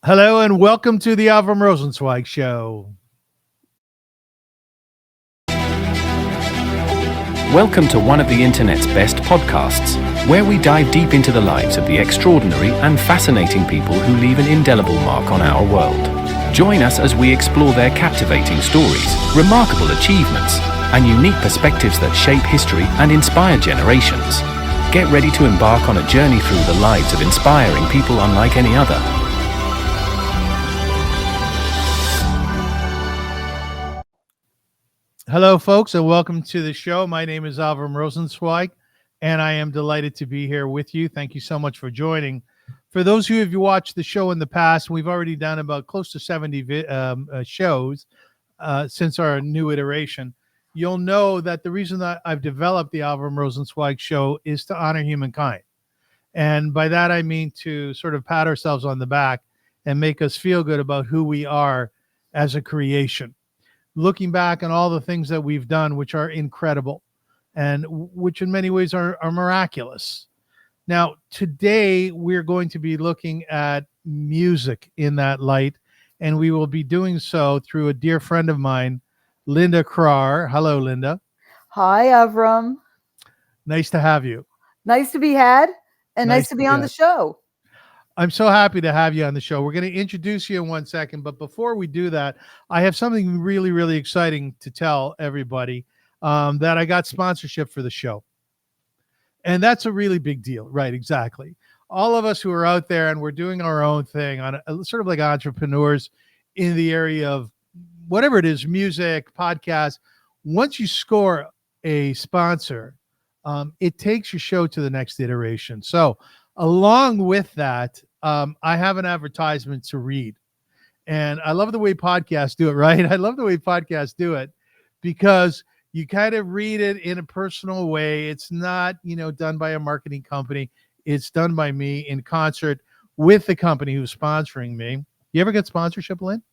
Hello and welcome to the Avrum Rosensweig Show. Welcome to one of the internet's best podcasts, where we dive deep into the lives of the extraordinary and fascinating people who leave an indelible mark on our world. Join us as we explore their captivating stories, remarkable achievements, and unique perspectives that shape history and inspire generations. Get ready to embark on a journey through the lives of inspiring people unlike any other. Hello, folks, and welcome to the show. My name is Avrum Rosensweig, and I am delighted to be here with you. Thank you so much for joining. For those of you who have watched the show in the past, we've already done about close to 70 shows since our new iteration. You'll know that the reason that I've developed the Avrum Rosensweig Show is to honor humankind. And by that, I mean to sort of pat ourselves on the back and make us feel good about who we are as a creation. Looking back on all the things that we've done, which are incredible and which in many ways are miraculous. Now, today we're going to be looking at music in that light, and we will be doing so through a dear friend of mine, Lynda Kraar. Hello, Lynda. Hi, Avrum. Nice to have you. Nice to be had, and nice to be on the show. I'm so happy to have you on the show. We're going to introduce you in 1 second, but before we do that, I have something really, really exciting to tell everybody, that I got sponsorship for the show. And that's a really big deal, right? Exactly. All of us who are out there and we're doing our own thing on sort of like entrepreneurs in the area of whatever it is, music, podcast. Once you score a sponsor, it takes your show to the next iteration. So along with that, I have an advertisement to read. And I love the way podcasts do it, right? I love the way podcasts do it because you kind of read it in a personal way. It's not, done by a marketing company. It's done by me in concert with the company who's sponsoring me. You ever get sponsorship, Lynn?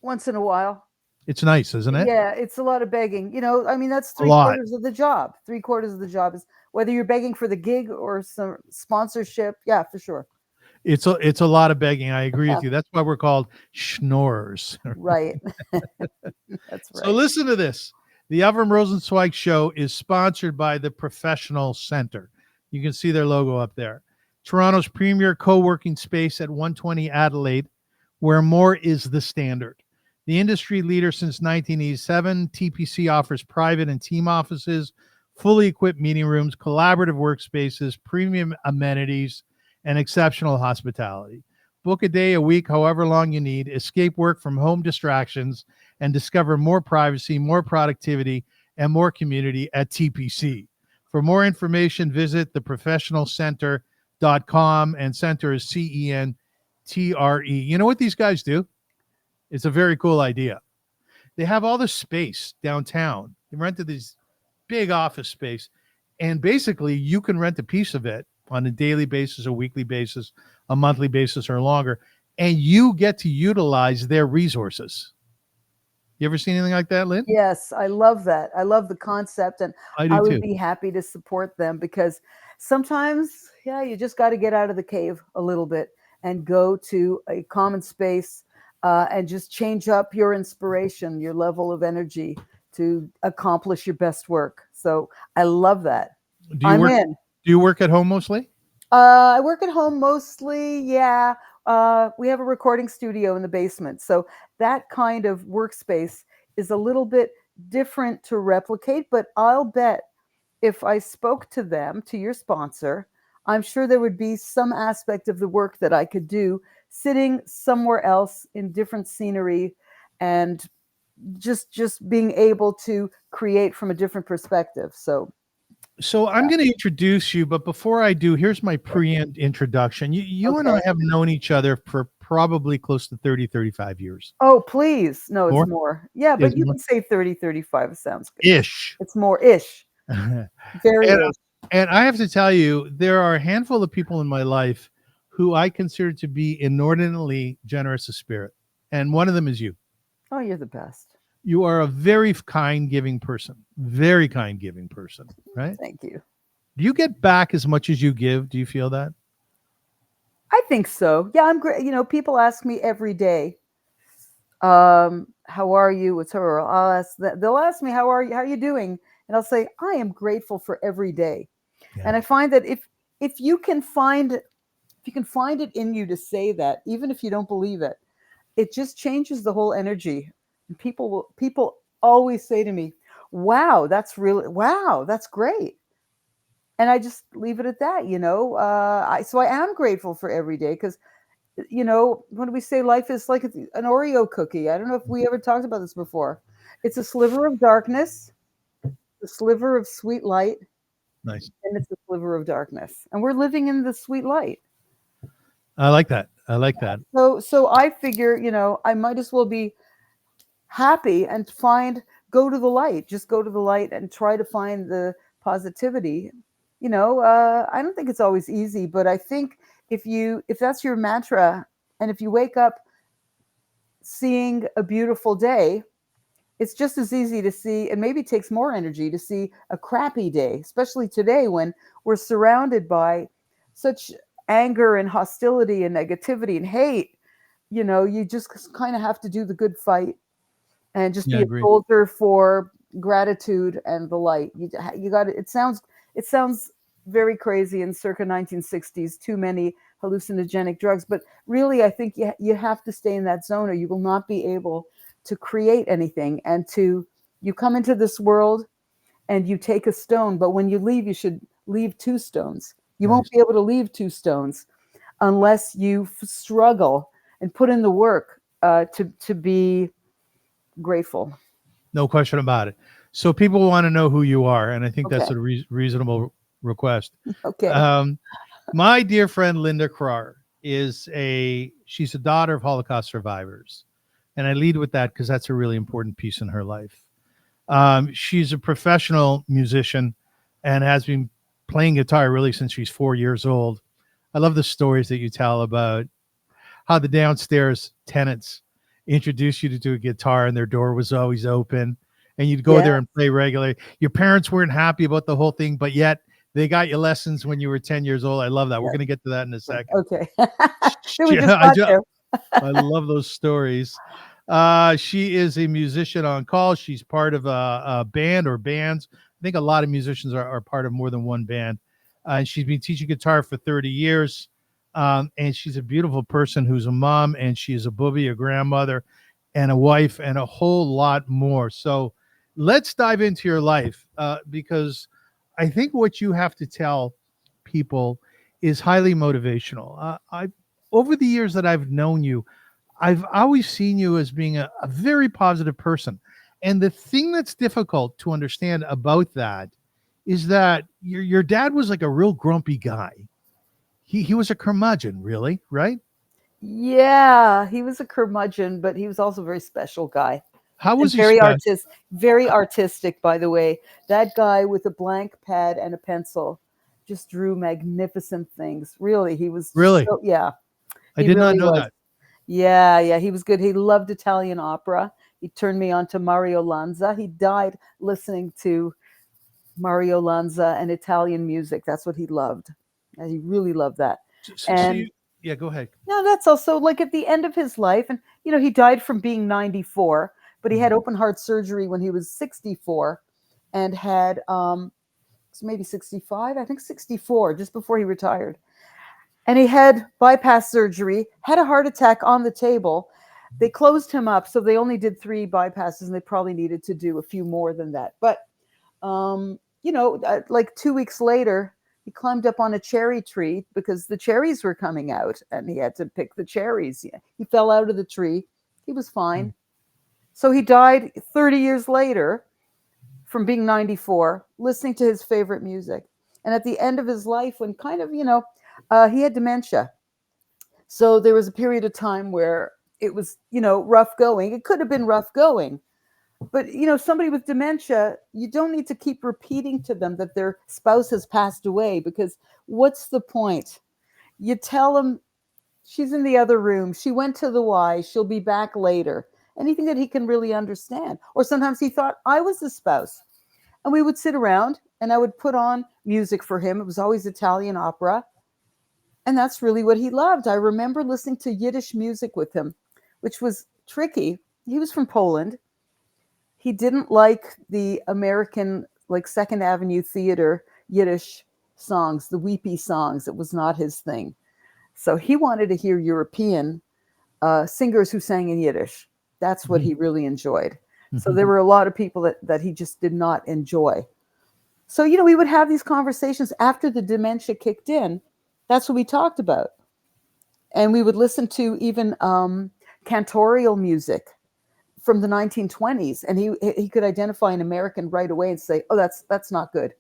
Once in a while. It's nice, isn't it? Yeah, it's a lot of begging. That's three-quarters of the job. Three-quarters of the job is whether you're begging for the gig or some sponsorship. Yeah, for sure. It's a lot of begging. I agree with you. That's why we're called schnorrers. Right. That's right. So listen to this. The Avrum Rosensweig Show is sponsored by the Professional Center. You can see their logo up there. Toronto's premier co-working space at 120 Adelaide, where more is the standard. The industry leader since 1987, TPC offers private and team offices, fully equipped meeting rooms, collaborative workspaces, premium amenities, and exceptional hospitality. Book a day, a week, however long you need. Escape work from home distractions and discover more privacy, more productivity, and more community at TPC. For more information, visit theprofessionalcenter.com, and center is CENTRE. You know what these guys do? It's a very cool idea. They have all this space downtown. They rented this big office space, and basically you can rent a piece of it on a daily basis, a weekly basis, a monthly basis, or longer, and you get to utilize their resources. You ever seen anything like that, Lynn? Yes, I love that. I love the concept, and I would be happy to support them because sometimes, you just got to get out of the cave a little bit and go to a common space and just change up your inspiration, your level of energy to accomplish your best work. So I love that. Do you work at home mostly? I work at home mostly. Yeah. We have a recording studio in the basement. So that kind of workspace is a little bit different to replicate, but I'll bet if I spoke to them, to your sponsor, I'm sure there would be some aspect of the work that I could do sitting somewhere else in different scenery and just being able to create from a different perspective. So I'm going to introduce you, but before I do, here's my pre-introduction. You and I have known each other for probably close to 30, 35 years. Oh, please. No, More? It's more. Yeah, but you can say 30, 35. It sounds good. Ish. It's more ish. Very ish. And I have to tell you, there are a handful of people in my life who I consider to be inordinately generous of spirit. And one of them is you. Oh, you're the best. You are a very kind, giving person. Very kind, giving person, right? Thank you. Do you get back as much as you give? Do you feel that? I think so. Yeah, I'm great. People ask me every day, how are you? What's her? I'll ask that. They'll ask me, how are you? How are you doing? And I'll say, I am grateful for every day. Yeah. And I find that if you can find it in you to say that, even if you don't believe it, it just changes the whole energy. And people always say to me, wow, that's great. And I just leave it at that. So I am grateful for every day, because when we say life is like an Oreo cookie, I don't know if we ever talked about this before. It's a sliver of darkness, a sliver of sweet light, Nice. and it's a sliver of darkness, and we're living in the sweet light. I like that. I like that. So I figure, I might as well be happy and go to the light. Just go to the light and try to find the positivity. I don't think it's always easy, but I think if that's your mantra, and if you wake up seeing a beautiful day, it's just as easy to see, and maybe it takes more energy to see a crappy day, especially today when we're surrounded by such anger and hostility and negativity and hate. You just kind of have to do the good fight and just Yeah, be I a agree. soldier for gratitude and the light. You got it. It sounds very crazy in circa 1960s, too many hallucinogenic drugs, but really I think you have to stay in that zone, or you will not be able to create anything. And you come into this world and you take a stone, but when you leave, you should leave two stones. You Nice. won't be able to leave two stones unless you struggle and put in the work to be grateful. No question about it. So people want to know who you are, and I think that's Okay. a reasonable request. Okay. Um, my dear friend Lynda Kraar she's a daughter of Holocaust survivors, and I lead with that because that's a really important piece in her life. She's a professional musician and has been playing guitar really since she's 4 years old. I love the stories that you tell about how the downstairs tenants introduced you to a guitar and their door was always open and you'd go Yeah. there and play regularly. Your parents weren't happy about the whole thing, but yet they got you lessons when you were 10 years old. I love that. We're Yeah. going to get to that in a second. Okay. Then we Yeah, just got there. I love those stories. She is a musician on call. She's part of a band or bands. I think a lot of musicians are part of more than one band. And she's been teaching guitar for 30 years. And she's a beautiful person who's a mom, and she is a booby, a grandmother, and a wife, and a whole lot more. So let's dive into your life, because I think what you have to tell people is highly motivational. Over the years that I've known you, I've always seen you as being a very positive person. And the thing that's difficult to understand about that is that your dad was like a real grumpy guy. He was a curmudgeon, really, right? Yeah, he was a curmudgeon, but he was also a very special guy How and was he special? very artistic, by the way. That guy with a blank pad and a pencil just drew magnificent things. Really, he was just Really? yeah, I he did not really know was. that. Yeah, he was good. He loved Italian opera. He turned me on to Mario Lanza. He died listening to Mario Lanza and Italian music. That's what he loved. And he really loved that. So And yeah, go ahead. no, that's also like at the end of his life. And, he died from being 94, but he had open heart surgery when he was 64 and had, maybe 65, I think 64, just before he retired. And he had bypass surgery, had a heart attack on the table. They closed him up. So they only did 3 bypasses, and they probably needed to do a few more than that. But, like 2 weeks later, he climbed up on a cherry tree because the cherries were coming out and he had to pick the cherries. He fell out of the tree. He was fine. So he died 30 years later from being 94, listening to his favorite music. And at the end of his life, when kind of, he had dementia. So there was a period of time where it was, rough going. It could have been rough going. But, somebody with dementia, you don't need to keep repeating to them that their spouse has passed away, because what's the point? You tell them she's in the other room. She went to the Y. She'll be back later. Anything that he can really understand. Or sometimes he thought I was the spouse. And we would sit around and I would put on music for him. It was always Italian opera. And that's really what he loved. I remember listening to Yiddish music with him, which was tricky. He was from Poland. He didn't like the American, like Second Avenue Theater Yiddish songs, the weepy songs. It was not his thing. So he wanted to hear European singers who sang in Yiddish. That's what he really enjoyed. So there were a lot of people that he just did not enjoy. So, we would have these conversations after the dementia kicked in. That's what we talked about. And we would listen to even cantorial music from the 1920s. And he could identify an American right away and say, oh, that's not good.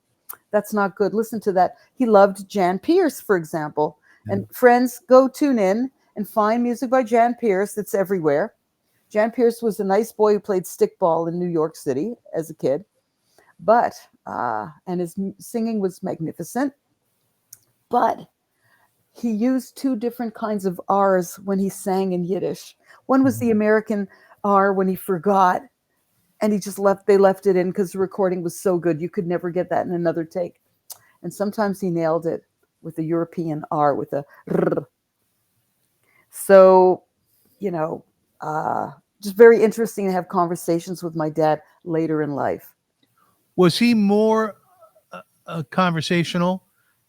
That's not good. Listen to that. He loved Jan Peerce, for example. And friends, go tune in and find music by Jan Peerce. It's everywhere. Jan Peerce was a nice boy who played stickball in New York City as a kid. But, and his singing was magnificent. But he used two different kinds of R's when he sang in Yiddish. One was the American R when he forgot, and they left it in because the recording was so good. You could never get that in another take. And sometimes he nailed it with the European R, with a R. So, just very interesting to have conversations with my dad later in life. Was he more conversational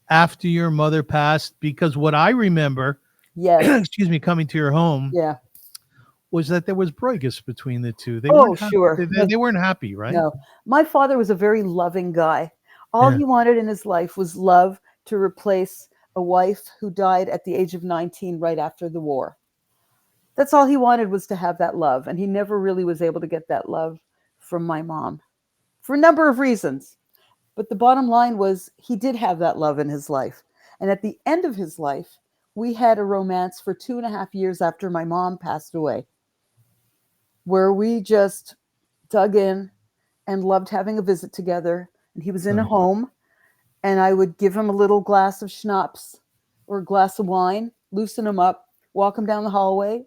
after your mother passed? Because what I remember, Yes. excuse me, coming to your home, Yeah. was that there was broigus between the two. They Oh, weren't happy. sure. They weren't happy, right? No. My father was a very loving guy. All he wanted in his life was love to replace a wife who died at the age of 19 right after the war. That's all he wanted, was to have that love. And he never really was able to get that love from my mom for a number of reasons. But the bottom line was he did have that love in his life. And at the end of his life, we had a romance for 2.5 years after my mom passed away, where we just dug in and loved having a visit together. And he was in a home, and I would give him a little glass of schnapps or a glass of wine, loosen him up, walk him down the hallway,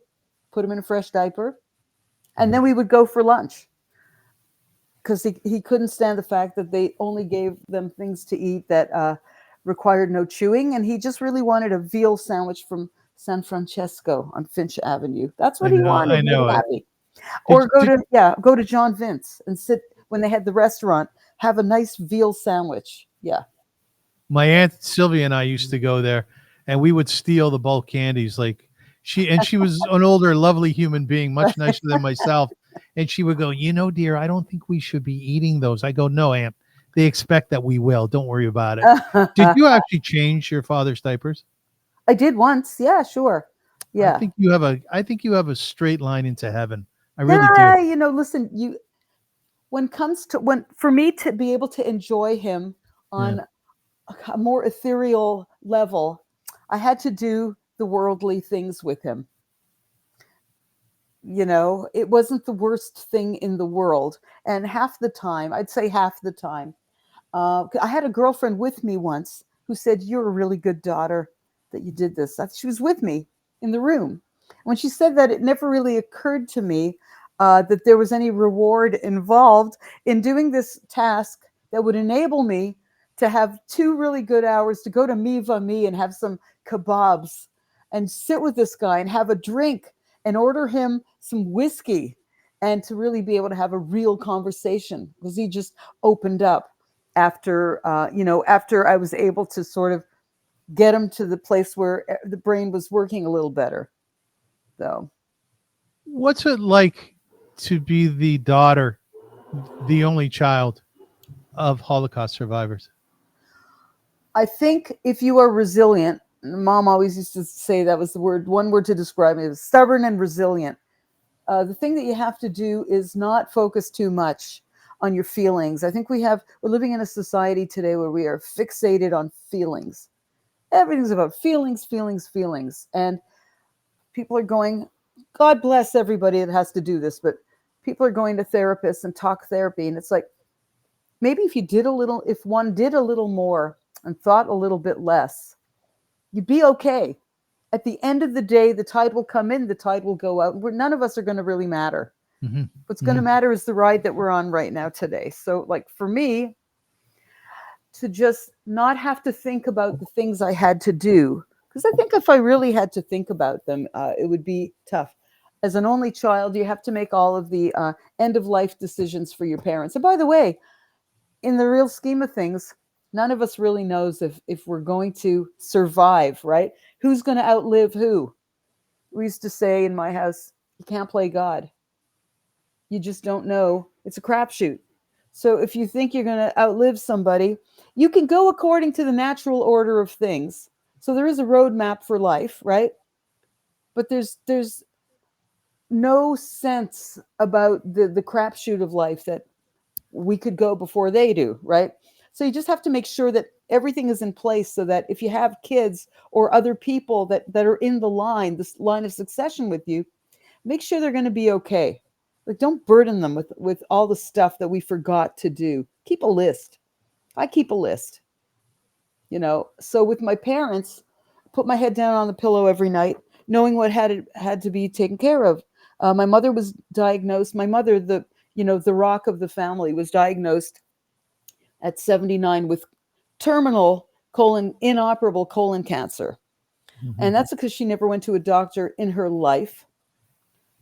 put him in a fresh diaper, and then we would go for lunch. Because he couldn't stand the fact that they only gave them things to eat that required no chewing. And he just really wanted a veal sandwich from San Francesco on Finch Avenue. That's what he wanted. I know it. Happy. Or go to John Vince and sit when they had the restaurant, have a nice veal sandwich. Yeah. My Aunt Sylvia and I used to go there, and we would steal the bulk candies. Like she was an older, lovely human being, much nicer than myself. And she would go, dear, I don't think we should be eating those. I go, no, Aunt, they expect that we will. Don't worry about it. Did you actually change your father's diapers? I did once. Yeah, sure. Yeah. I think you have a straight line into heaven. I really do. Listen, for me to be able to enjoy him on a more ethereal level, I had to do the worldly things with him. It wasn't the worst thing in the world. And I'd say half the time, I had a girlfriend with me once who said, "You're a really good daughter that you did this." She was with me in the room. When she said that, it never really occurred to me that there was any reward involved in doing this task that would enable me to have 2 really good hours to go to Miva Me and have some kebabs and sit with this guy and have a drink and order him some whiskey, and to really be able to have a real conversation, because he just opened up after I was able to sort of get him to the place where the brain was working a little better. So, what's it like to be the daughter, the only child of Holocaust survivors? I think if you are resilient, Mom always used to say that was the one word to describe me, is stubborn and resilient. The thing that you have to do is not focus too much on your feelings. I think we're living in a society today where we are fixated on feelings. Everything's about feelings. And people are going, God bless everybody that has to do this, but people are going to therapists and talk therapy. And it's like, maybe if one did a little more and thought a little bit less, you'd be okay. At the end of the day, the tide will come in, the tide will go out. None of us are going to really matter. Mm-hmm. What's going to matter is the ride that we're on right now today. So, like, for me, to just not have to think about the things I had to do, Because I think if I really had to think about them, it would be tough. As an only child, you have to make all of the end of life decisions for your parents. And by the way, in the real scheme of things, none of us really knows if we're going to survive, right? Who's going to outlive who? We used to say in my house, you can't play God. You just don't know. It's a crapshoot. So if you think you're going to outlive somebody, you can go according to the natural order of things. So there is a roadmap for life, right? But there's no sense about the crapshoot of life that we could go before they do, right? So you just have to make sure that everything is in place so that if you have kids or other people that are in the line, this line of succession with you, make sure they're going to be okay. Like, don't burden them with all the stuff that we forgot to do. Keep a list. I keep a list, you know. So with my parents, put my head down on the pillow every night, knowing what had to be taken care of. My mother was diagnosed. My mother, the rock of the family, was diagnosed at 79 with terminal inoperable colon cancer. Mhm. And that's because she never went to a doctor in her life.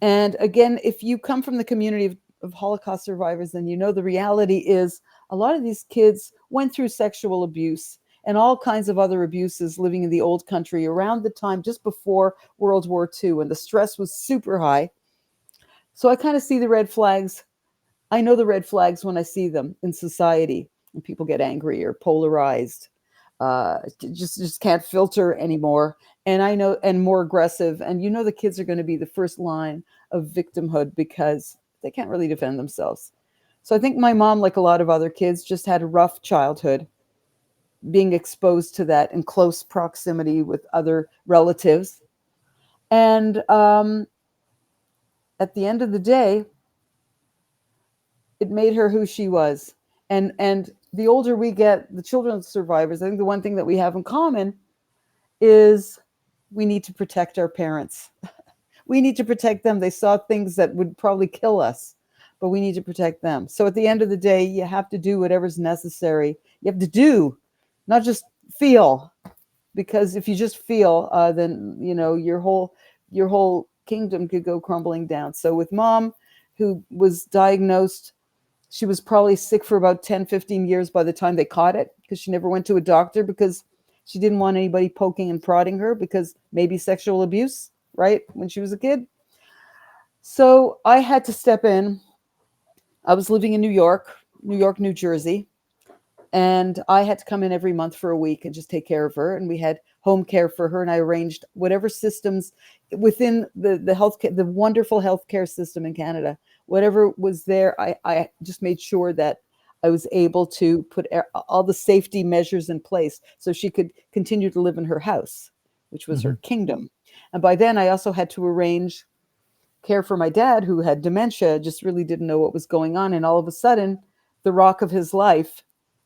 And again, if you come from the community of Holocaust survivors, then you know the reality is a lot of these kids went through sexual abuse and all kinds of other abuses living in the old country around the time just before World War II, when the stress was super high. So I kind of see the red flags. I know the red flags when I see them in society, when people get angry or polarized, just can't filter anymore. And I know, and more aggressive. And the kids are going to be the first line of victimhood because they can't really defend themselves. So I think my mom, like a lot of other kids, just had a rough childhood, being exposed to that in close proximity with other relatives. And at the end of the day, it made her who she was. And the older we get, the children of survivors, I think the one thing that we have in common is we need to protect our parents. We need to protect them. They saw things that would probably kill us, but we need to protect them. So at the end of the day, you have to do whatever's necessary. You have to do, not just feel, because if you just feel, then your whole kingdom could go crumbling down. So with mom, who was diagnosed, she was probably sick for about 10, 15 years by the time they caught it, because she never went to a doctor because she didn't want anybody poking and prodding her, because maybe sexual abuse, right, when she was a kid. So I had to step in. I was living in New York, New Jersey, and I had to come in every month for a week and just take care of her. And we had home care for her, and I arranged whatever systems within the healthcare, the wonderful healthcare system in Canada, whatever was there. I just made sure that I was able to put all the safety measures in place so she could continue to live in her house, which was her kingdom. And by then I also had to arrange care for my dad, who had dementia, just really didn't know what was going on. And all of a sudden, the rock of his life,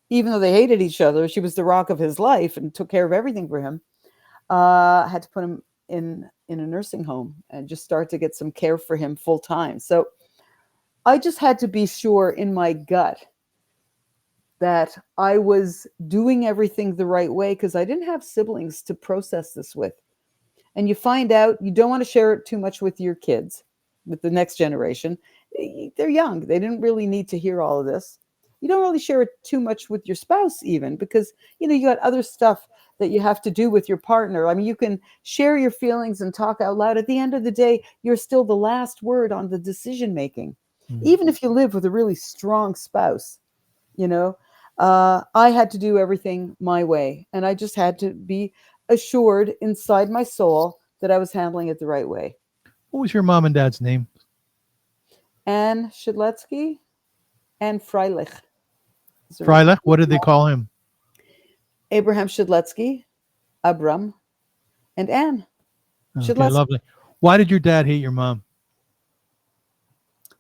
even though they hated each other, she was the rock of his life and took care of everything for him. Had to put him in a nursing home and just start to get some care for him full time. So I just had to be sure in my gut that I was doing everything the right way, because I didn't have siblings to process this with. And you find out you don't want to share it too much with your kids, with the next generation. They're young. They didn't really need to hear all of this. You don't really share it too much with your spouse even, because, you got other stuff that you have to do with your partner. I mean, you can share your feelings and talk out loud. At the end of the day, you're still the last word on the decision making. Even if you live with a really strong spouse, I had to do everything my way. And I just had to be assured inside my soul that I was handling it the right way. What was your mom and dad's name? Anne Shidletsky and Freilich. Freilich? What did they call him? Abraham Shidletsky, Avrum, and Anne Okay, Shidletsky. lovely. Why did your dad hate your mom?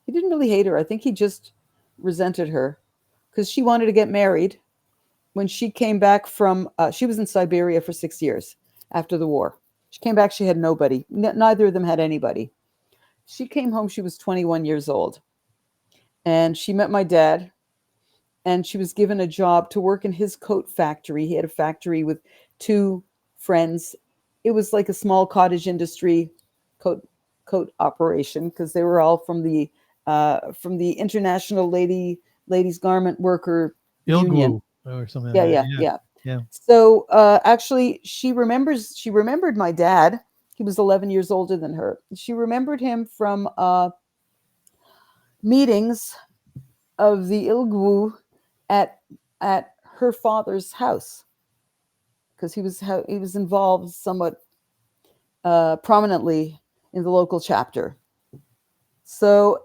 He didn't really hate her. I think he just resented her because she wanted to get married. When she came back from, she was in Siberia for 6 years after the war. She came back, she had nobody. Neither of them had anybody. She came home, she was 21 years old. And she met my dad, and she was given a job to work in his coat factory. He had a factory with two friends it was like a small cottage industry coat operation, because they were all from the International Ladies Garment Worker Union. Ilgwu or something Yeah, like yeah, that. yeah. Yeah. So actually, she remembered my dad. He was 11 years older than her. She remembered him from meetings of the Ilgwu at her father's house, because he was involved somewhat prominently in the local chapter. So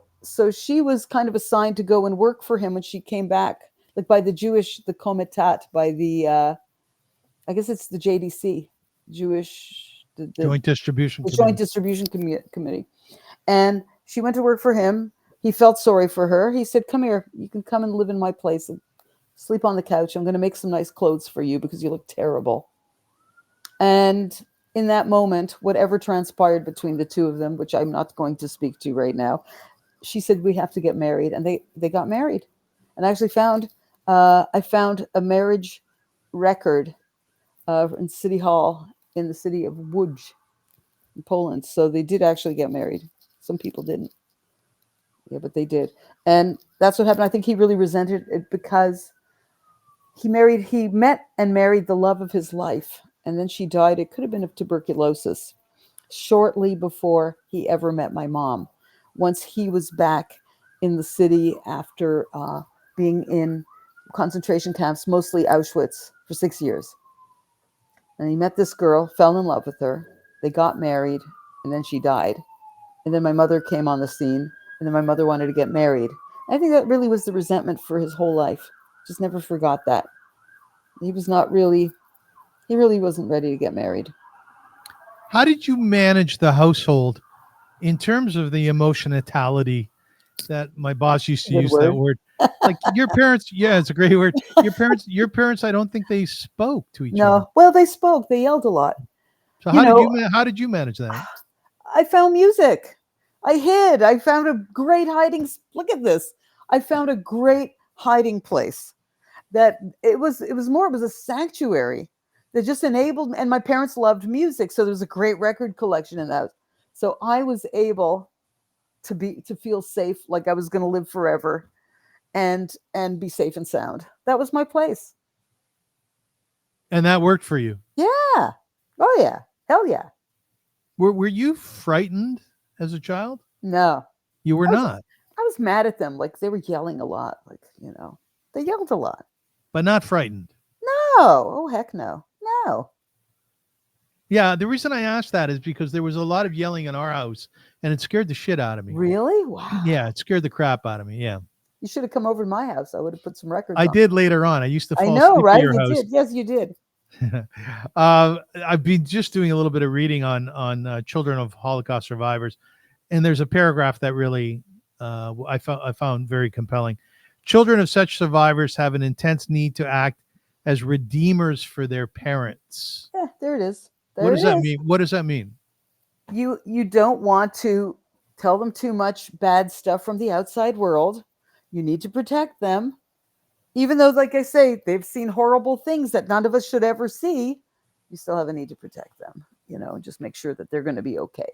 she was kind of assigned to go and work for him when she came back, like by the Komitat, by the I guess it's the JDC, the Joint Distribution the Committee. Joint Distribution Committee. And she went to work for him. He felt sorry for her. He said, "Come here, you can come and live in my place and sleep on the couch. I'm going to make some nice clothes for you because you look terrible." And in that moment, whatever transpired between the two of them, which I'm not going to speak to right now, she said, "We have to get married." And they got married. And I actually found a marriage record in City Hall in the city of Łódź in Poland. So they did actually get married. Some people didn't. Yeah, but they did. And that's what happened. I think he really resented it because he met and married the love of his life. And then she died. It could have been of tuberculosis shortly before he ever met my mom. Once he was back in the city after being in concentration camps, mostly Auschwitz, for 6 years. And he met this girl, fell in love with her. They got married, and then she died. And then my mother came on the scene, and then my mother wanted to get married. I think that really was the resentment for his whole life. Just never forgot that. He really wasn't ready to get married. How did you manage the household in terms of the emotionality that my boss used to use that word? Like your parents, yeah, it's a great word. Your parents, I don't think they spoke to each other. No, well, they spoke. They yelled a lot. So how did you manage that? I found music. I hid. I found a great look at this. I found a great hiding place that it was a sanctuary that just enabled, and my parents loved music. So there was a great record collection in that. So I was able to feel safe, like I was going to live forever and be safe and sound. That was my place. And that worked for you? Yeah. Oh yeah. Hell yeah. Were you frightened as a child? No. You were not. I was mad at them. Like, they were yelling a lot. Like, they yelled a lot. But not frightened? No. Oh, heck no. No. Yeah, the reason I asked that is because there was a lot of yelling in our house, and it scared the shit out of me. Really? Wow. Yeah, it scared the crap out of me, yeah. You should have come over to my house. I would have put some records I on. did later on. I used to fall I know, asleep right? at your You house. did. Yes, you did. I've been just doing a little bit of reading on children of Holocaust survivors, and there's a paragraph that really I found very compelling. Children of such survivors have an intense need to act as redeemers for their parents. Yeah, there it is. What does that mean? What does that mean? You don't want to tell them too much bad stuff from the outside world. You need to protect them. Even though, like I say, they've seen horrible things that none of us should ever see, you still have a need to protect them, and just make sure that they're going to be okay.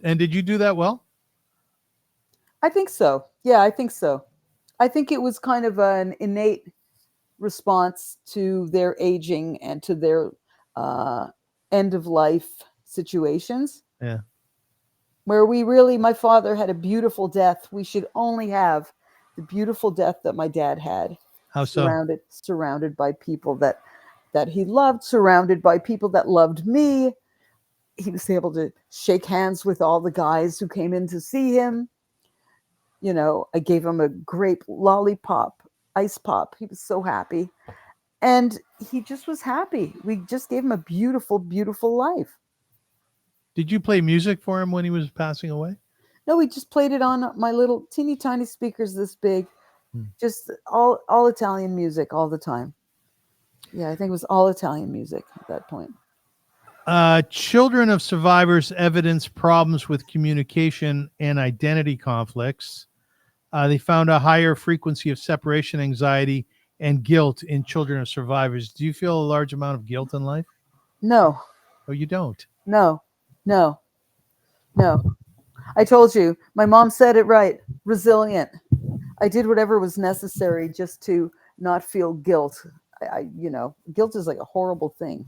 And did you do that well? I think so. Yeah, I think so. I think it was kind of an innate response to their aging and to their end of life situations. Yeah. Where my father had a beautiful death. We should only have the beautiful death that my dad had. How so? Surrounded by people that he loved, surrounded by people that loved me. He was able to shake hands with all the guys who came in to see him. I gave him a grape lollipop, ice pop. He was so happy. And he just was happy. We just gave him a beautiful, beautiful life. Did you play music for him when he was passing away? No, we just played it on my little teeny tiny speakers this big. Just all Italian music all the time. Yeah, I think it was all Italian music at that point. Children of survivors evidence problems with communication and identity conflicts. They found a higher frequency of separation anxiety and guilt in children of survivors. Do you feel a large amount of guilt in life? No, Oh, you don't. No, no, no. I told you, my mom said it right. Resilient. I did whatever was necessary just to not feel guilt. Guilt is like a horrible thing.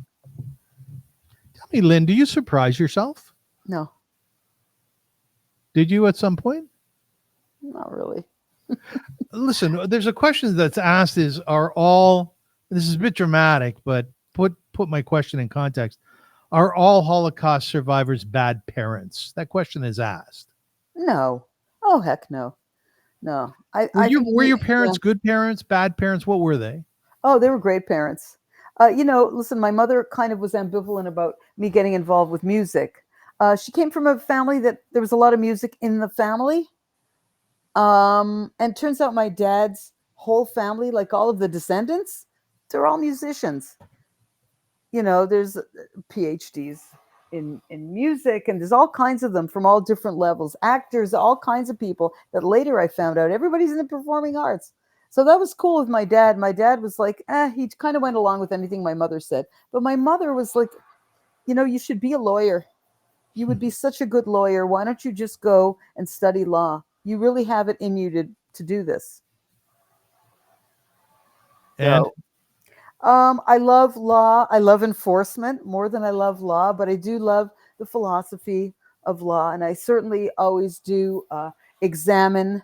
Tell me, Lynn, do you surprise yourself? No, Did you at some point? not really. Listen, there's a question that's asked is, are all, this is a bit dramatic, but put my question in context. Are all Holocaust survivors bad parents? That question is asked. No. Oh, heck no. No. I think Were your yeah. parents good parents, bad parents? What were they? Oh, they were great parents. Listen, my mother kind of was ambivalent about me getting involved with music. She came from a family that there was a lot of music in the family. And turns out my dad's whole family, like all of the descendants, they're all musicians. There's PhDs in music, and there's all kinds of them from all different levels, actors, all kinds of people that later I found out everybody's in the performing arts. So that was cool with my dad. My dad was like, he kind of went along with anything my mother said. But my mother was like, you should be a lawyer. You would be such a good lawyer. Why don't you just go and study law? You really have it in you to do this. And So, I love law. I love enforcement more than I love law, but I do love the philosophy of law. And I certainly always do examine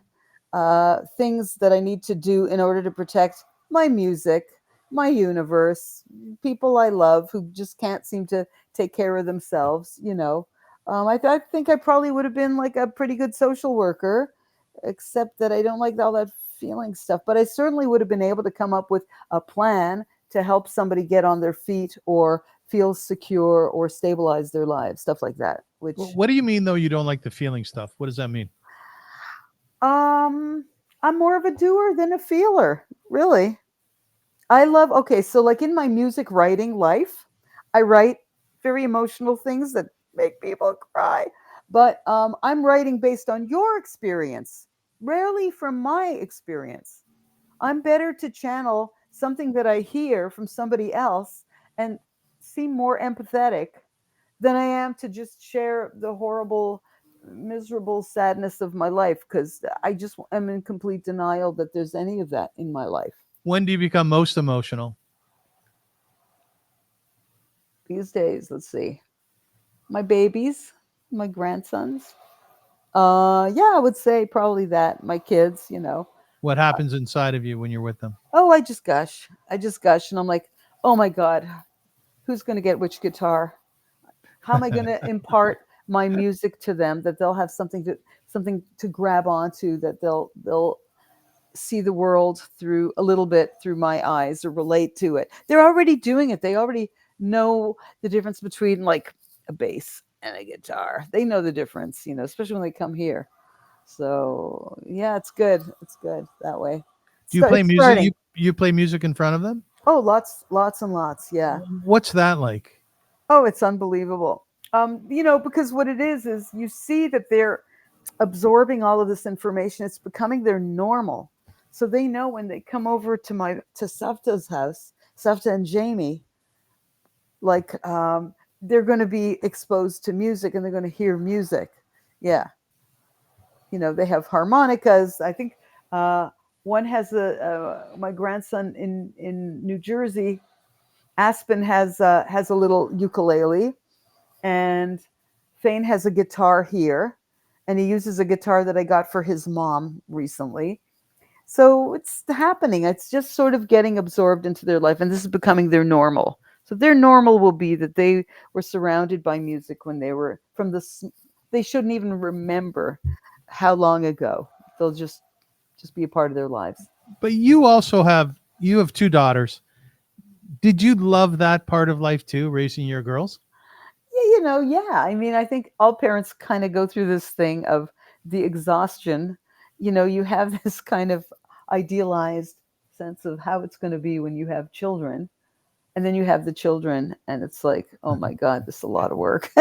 things that I need to do in order to protect my music, my universe, people I love who just can't seem to take care of themselves. I think I probably would have been like a pretty good social worker, except that I don't like all that feeling stuff. But I certainly would have been able to come up with a plan to help somebody get on their feet or feel secure or stabilize their lives, stuff like that. Which what do you mean though you don't like the feeling stuff? What does that mean? I'm more of a doer than a feeler, really. Okay, so like in my music writing life, I write very emotional things that make people cry. But I'm writing based on your experience, rarely from my experience. I'm better to channel something that I hear from somebody else and seem more empathetic than I am to just share the horrible, miserable sadness of my life, because I just am in complete denial that there's any of that in my life. When do you become most emotional? These days, let's see. My babies, my grandsons. Yeah, I would say probably that. My kids. What happens inside of you when you're with them? Oh, I just gush. And I'm like, oh my God, who's going to get which guitar? How am I going to impart my music to them that they'll have something to grab onto, that they'll see the world through a little bit through my eyes or relate to it. They're already doing it. They already know the difference between like a bass and a guitar. They know the difference, especially when they come here. So yeah, it's good. It's good that way. Do you play It's music? starting. You play music in front of them? Oh, lots and lots. Yeah. What's that like? Oh, it's unbelievable. Because what it is you see that they're absorbing all of this information. It's becoming their normal. So they know when they come over to Savta's house, Savta and Jamie, like they're going to be exposed to music and they're going to hear music. Yeah. They have harmonicas. I think one has my grandson in New Jersey, Aspen has a little ukulele, and Fane has a guitar here, and he uses a guitar that I got for his mom recently. So it's happening. It's just sort of getting absorbed into their life, and this is becoming their normal. So their normal will be that they were surrounded by music when they were they shouldn't even remember how long ago. They'll just be a part of their lives. But you have two daughters. Did you love that part of life too, raising your girls? Yeah. I mean, I think all parents kind of go through this thing of the exhaustion. You have this kind of idealized sense of how it's going to be when you have children. And then you have the children and it's like, oh my God, this is a lot of work.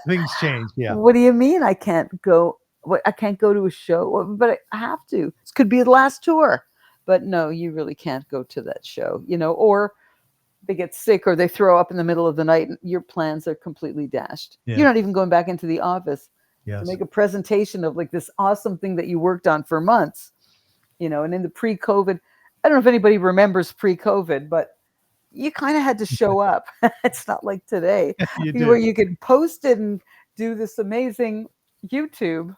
Things change. Yeah. What do you mean I can't go? I can't go to a show, but I have to. This could be the last tour. But no, you really can't go to that show, or they get sick or they throw up in the middle of the night and your plans are completely dashed. Yeah. You're not even going back into the office Yes. to make a presentation of like this awesome thing that you worked on for months, and in the pre-COVID, I don't know if anybody remembers pre-COVID, but you kind of had to show up. It's not like today You where do. you could post it and do this amazing YouTube,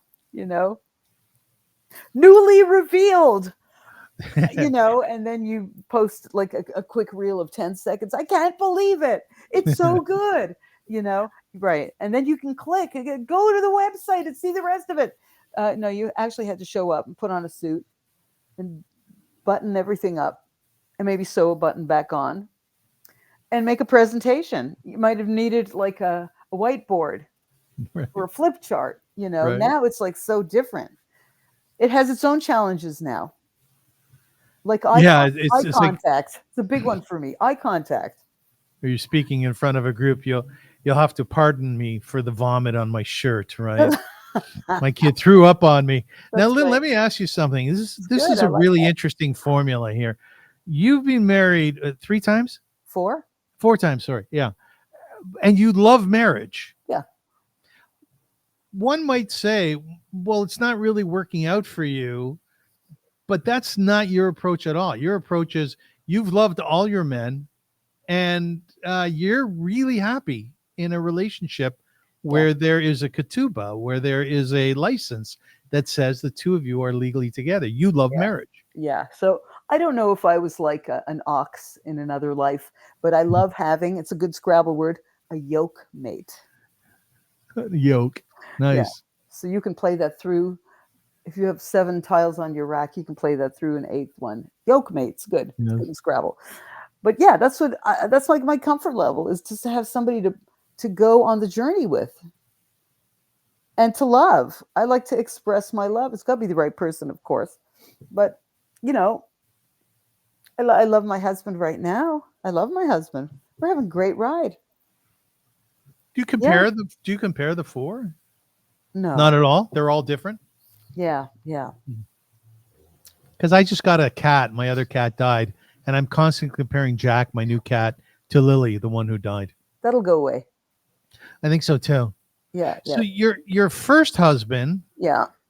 newly revealed, and then you post like a quick reel of 10 seconds. I can't believe it. It's so good, right. And then you can click and go to the website and see the rest of it. No, you actually had to show up and put on a suit and button everything up and maybe sew a button back on and make a presentation. You might have needed like a whiteboard Right. or a flip chart, Right. Now it's like so different. It has its own challenges now. Like eye it's like, contact. It's a big one for me. Eye contact. are you speaking in front of a group? You'll have to pardon me for the vomit on my shirt, right? My kid threw up on me. Now, That's right. let me ask you something. This good. is I a like really that. interesting formula here. You've been married 3 times? 4? 4 times, sorry. Yeah. And you love marriage. Yeah. One might say, well, it's not really working out for you, but that's not your approach at all. Your approach is you've loved all your men and you're really happy in a relationship where there is a ketubah, where there is a license that says the two of you are legally together. You love marriage. Yeah. So I don't know if I was like an ox in another life, but I love having, it's a good Scrabble word, a yoke mate. Yoke. Nice. Yeah. So you can play that through. If you have 7 tiles on your rack, you can play that through an 8th one. Yoke mate's good. It's good in Scrabble. But yeah, that's like my comfort level is just to have somebody to go on the journey with and to love. I like to express my love. It's got to be the right person, of course. But, I love my husband right now. I love my husband. We're having a great ride. Do you compare the 4? No. Not at all. They're all different. Yeah. Yeah. Because I just got a cat. My other cat died. And I'm constantly comparing Jack, my new cat, to Lily, the one who died. That'll go away. I think so too. Yeah. So your first husband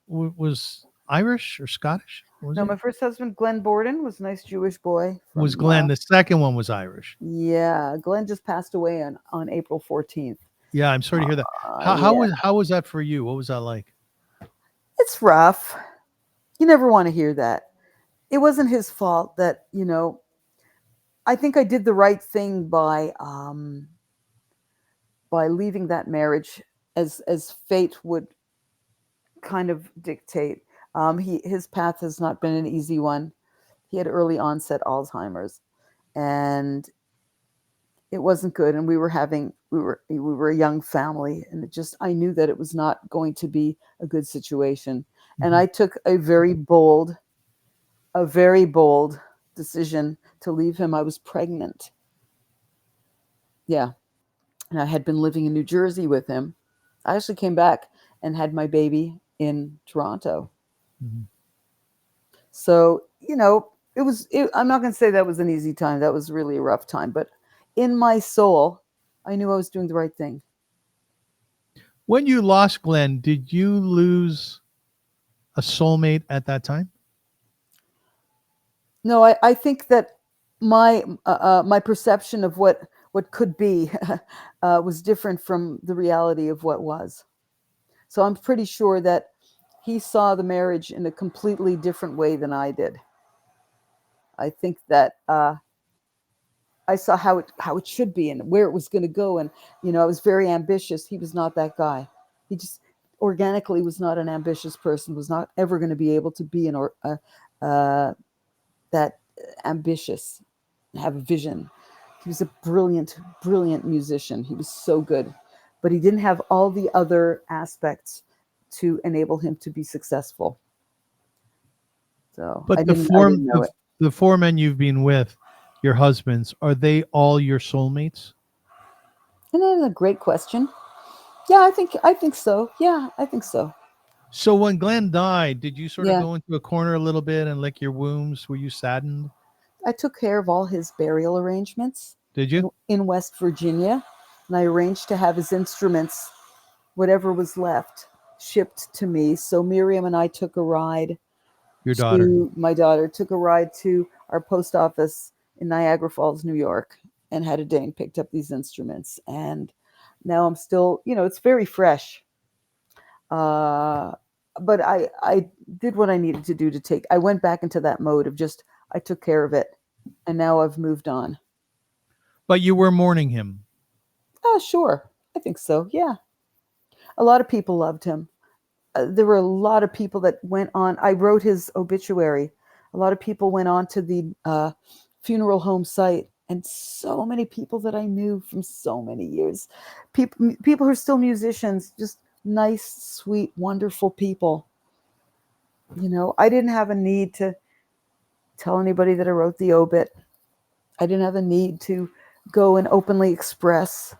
was Irish or Scottish? No, my first husband, Glenn Borden, was a nice Jewish boy. Was Glenn. The second one was Irish. Yeah. Glenn just passed away on April 14th. Yeah, I'm sorry to hear that. How was that for you? What was that like? It's rough. You never want to hear that. It wasn't his fault that, I think I did the right thing by leaving that marriage as fate would kind of dictate. His path has not been an easy one. He had early onset Alzheimer's, and it wasn't good. And we were a young family, and I knew that it was not going to be a good situation. Mm-hmm. And I took a very bold decision to leave him. I was pregnant. Yeah. And I had been living in New Jersey with him. I actually came back and had my baby in Toronto. Mm-hmm. So, I'm not going to say that was an easy time. That was really a rough time. But in my soul, I knew I was doing the right thing. When you lost Glenn, did you lose a soulmate at that time? No, I think that my perception of what could be was different from the reality of what was. So I'm pretty sure that he saw the marriage in a completely different way than I did. I think that I saw how it should be and where it was going to go. And, I was very ambitious. He was not that guy. He just organically was not an ambitious person, was not ever going to be able to be that ambitious, have a vision. He was a brilliant, brilliant musician. He was so good, but he didn't have all the other aspects to enable him to be successful. So, but the 4 men you've been with, your husbands, are they all your soulmates? And that's a great question. Yeah, I think so. Yeah, I think so. So when Glenn died, did you sort of go into a corner a little bit and lick your wounds? Were you saddened? I took care of all his burial arrangements. Did you? in West Virginia, and I arranged to have his instruments, whatever was left, shipped to me. So Miriam and I took a ride Your daughter. my daughter took a ride to our post office in Niagara Falls, New York, and had a day and picked up these instruments. And now I'm still, it's very fresh. But I did what I needed to do I went back into that mode of just, I took care of it, and now I've moved on. But you were mourning him. Oh, sure. I think so. Yeah. A lot of people loved him. There were a lot of people that went on. I wrote his obituary. A lot of people went on to the funeral home site, and so many people that I knew from so many years. People who are still musicians, just nice, sweet, wonderful people. I didn't have a need to tell anybody that I wrote the obit. I didn't have a need to go and openly express.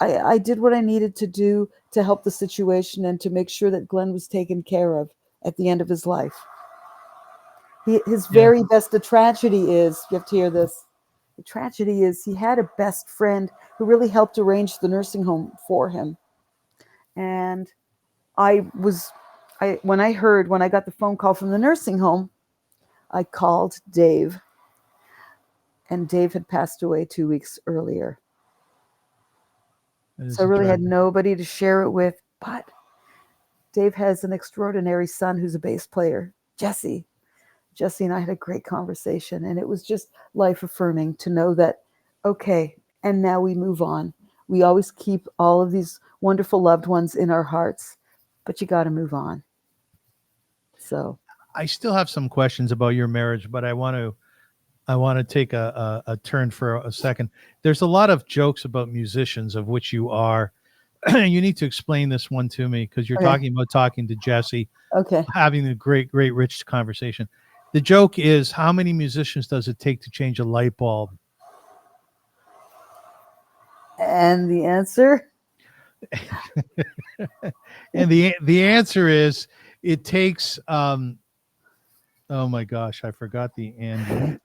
I did what I needed to do to help the situation and to make sure that Glenn was taken care of at the end of his life. His very best, the tragedy is, you have to hear this, the tragedy is he had a best friend who really helped arrange the nursing home for him. And when I got the phone call from the nursing home, I called Dave, and Dave had passed away 2 weeks earlier. So I really had nobody to share it with, but Dave has an extraordinary son who's a bass player, Jesse. Jesse and I had a great conversation, and it was just life affirming to know that, okay, and now we move on. We always keep all of these wonderful loved ones in our hearts, but you got to move on. So I still have some questions about your marriage, but I want to take a turn for a second. There's a lot of jokes about musicians, of which you are. You need to explain this one to me, because you're talking about talking to Jesse, having a great, rich conversation. The joke is, how many musicians does it take to change a light bulb? And the answer? And the answer is, it takes, oh my gosh, I forgot the end.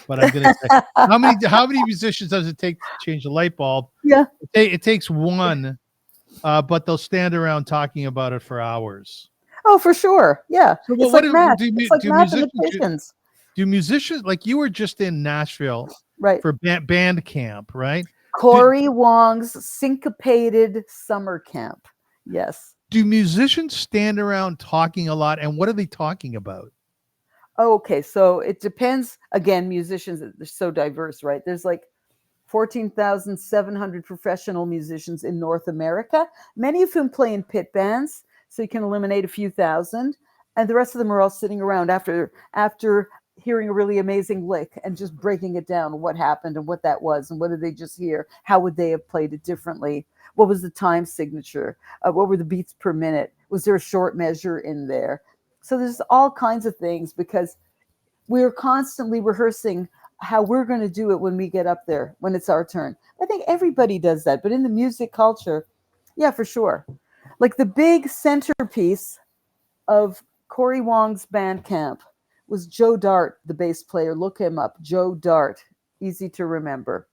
But I'm going to say, how many musicians does it take to change a light bulb? Yeah. It takes one, but they'll stand around talking about it for hours. Oh, for sure. Yeah. So it's like math. It's like mathematicians. Do musicians, like you were just in Nashville, right, for band camp, right? Corey Wong's syncopated summer camp. Yes. Do musicians stand around talking a lot, and what are they talking about? Okay, so it depends. Again, musicians, they're so diverse, right? There's like 14,700 professional musicians in North America, many of whom play in pit bands, so you can eliminate a few thousand, and the rest of them are all sitting around after hearing a really amazing lick and just breaking it down, what happened and what that was, and what did they just hear? How would they have played it differently? What was the time signature? What were the beats per minute? Was there a short measure in there? So there's all kinds of things, because we're constantly rehearsing how we're going to do it when we get up there, when it's our turn. I think everybody does that, but in the music culture, yeah, for sure. Like the big centerpiece of Corey Wong's band camp was Joe Dart, the bass player. Look him up, Joe Dart, easy to remember.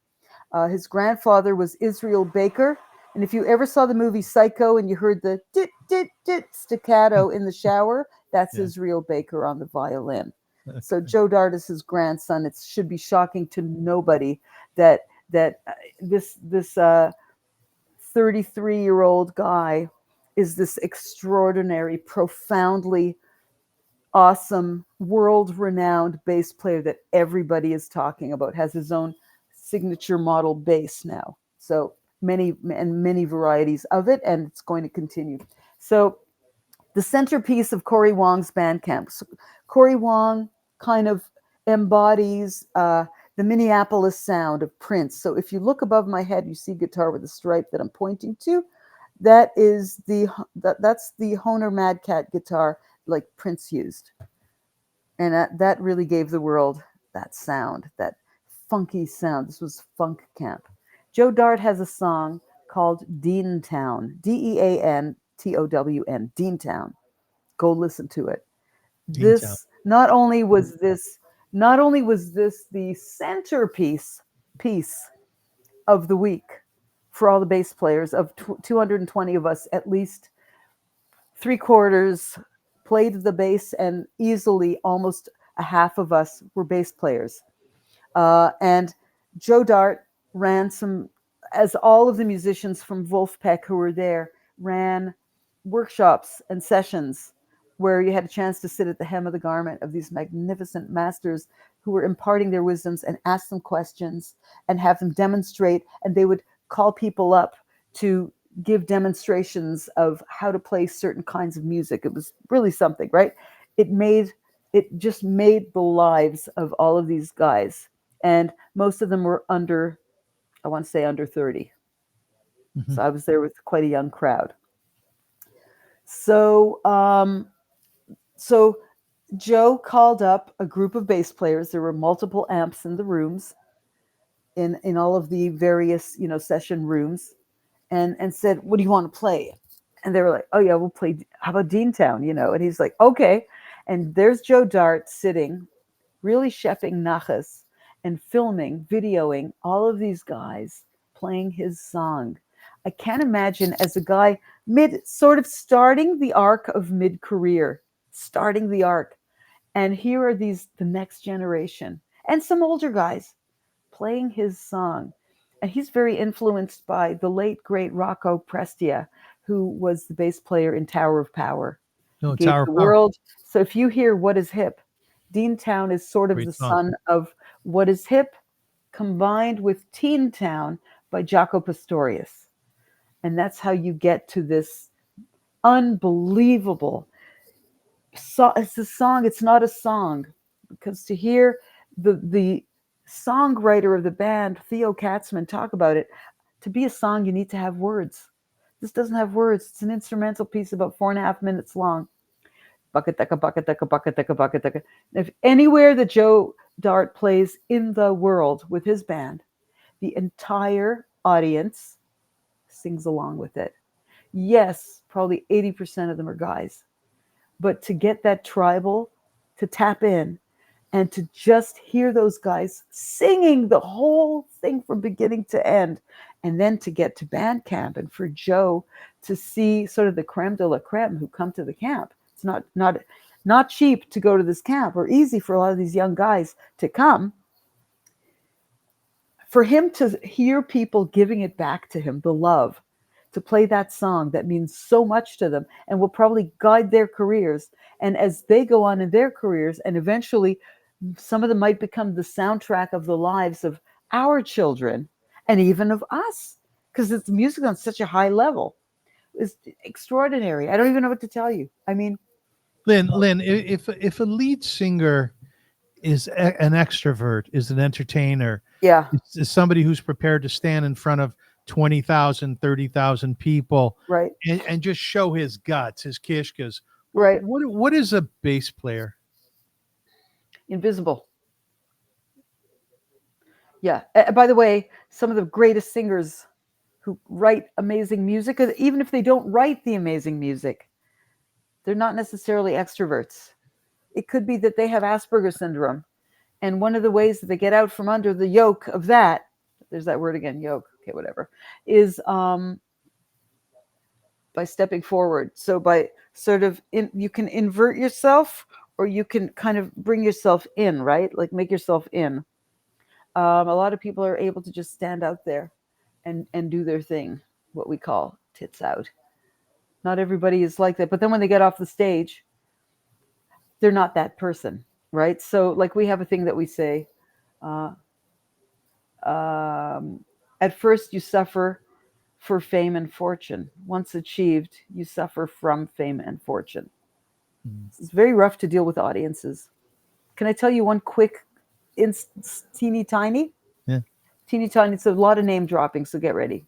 His grandfather was Israel Baker. And if you ever saw the movie Psycho and you heard the dit, dit, dit staccato in the shower, that's Israel Baker on the violin. So Joe Dart is his grandson. It should be shocking to nobody that this 33-year-old guy is this extraordinary, profoundly awesome, world-renowned bass player that everybody is talking about, has his own signature model bass now. So many varieties of it, and it's going to continue. So the centerpiece of Corey Wong's Bandcamp. So Corey Wong kind of embodies the Minneapolis sound of Prince. So if you look above my head, you see guitar with a stripe that I'm pointing to. That's the Hohner Mad Cat guitar like Prince used. And that really gave the world that sound, that funky sound. This was Funk Camp. Joe Dart has a song called Deantown, Deantown, Deantown. Go listen to it. This not only was this the centerpiece piece of the week for all the bass players. Of 220 of us, at least 3/4 played the bass, and easily almost a half of us were bass players. And Joe Dart ran some, as all of the musicians from Wolfpack who were there ran workshops and sessions where you had a chance to sit at the hem of the garment of these magnificent masters who were imparting their wisdoms, and ask them questions and have them demonstrate. And they would call people up to give demonstrations of how to play certain kinds of music. It was really something, right? It just made the lives of all of these guys. And most of them were under, I want to say under 30. Mhm. So I was there with quite a young crowd. So, so Joe called up a group of bass players. There were multiple amps in the rooms, in all of the various, session rooms, and said, "What do you want to play?" And they were like, "Oh yeah, we'll play. How about Deantown?" And he's like, "Okay." And there's Joe Dart sitting, really shephing nachas and filming, videoing all of these guys playing his song. I can't imagine, as a guy sort of starting the arc of mid-career, starting the arc. And here are the next generation and some older guys playing his song. And he's very influenced by the late, great Rocco Prestia, who was the bass player in Tower of Power. No, Gave Tower the of Power. world. So if you hear What Is Hip, Deantown is sort of Great the song. son of What Is Hip combined with Teen Town by Jaco Pastorius. And that's how you get to this unbelievable it's a song. It's not a song, because to hear the songwriter of the band, Theo Katzman, talk about it, to be a song, you need to have words. This doesn't have words. It's an instrumental piece about 4.5 minutes long. Bucket deka, bucket deka, bucket deka, bucket deka. If anywhere that Joe Dart plays in the world with his band, the entire audience sings along with it. Yes, probably 80% of them are guys. But to get that tribal, to tap in and to just hear those guys singing the whole thing from beginning to end, and then to get to band camp, and for Joe to see sort of the creme de la creme who come to the camp. It's not cheap to go to this camp, or easy for a lot of these young guys to come. For him to hear people giving it back to him, the love, to play that song that means so much to them and will probably guide their careers. And as they go on in their careers, and eventually some of them might become the soundtrack of the lives of our children and even of us, because it's music on such a high level. It's extraordinary. I don't even know what to tell you. I mean, Lynn, if a lead singer is an extrovert, is an entertainer, yeah, is somebody who's prepared to stand in front of 20,000, 30,000 people, right, and just show his guts, his kishkas. right. What is a bass player? Invisible. Yeah. By the way, some of the greatest singers who write amazing music, even if they don't write the amazing music, they're not necessarily extroverts. It could be that they have Asperger's syndrome. And one of the ways that they get out from under the yoke of that, there's that word again, yoke, okay, whatever, is by stepping forward. So by sort of, you can invert yourself, or you can kind of bring yourself in, right? Like make yourself in. A lot of people are able to just stand out there and do their thing, what we call tits out. Not everybody is like that. But then when they get off the stage, they're not that person, right? So like we have a thing that we say, at first you suffer for fame and fortune. Once achieved, you suffer from fame and fortune. It's very rough to deal with audiences. Can I tell you one quick, teeny tiny? Yeah, Teeny tiny. It's a lot of name dropping, so get ready.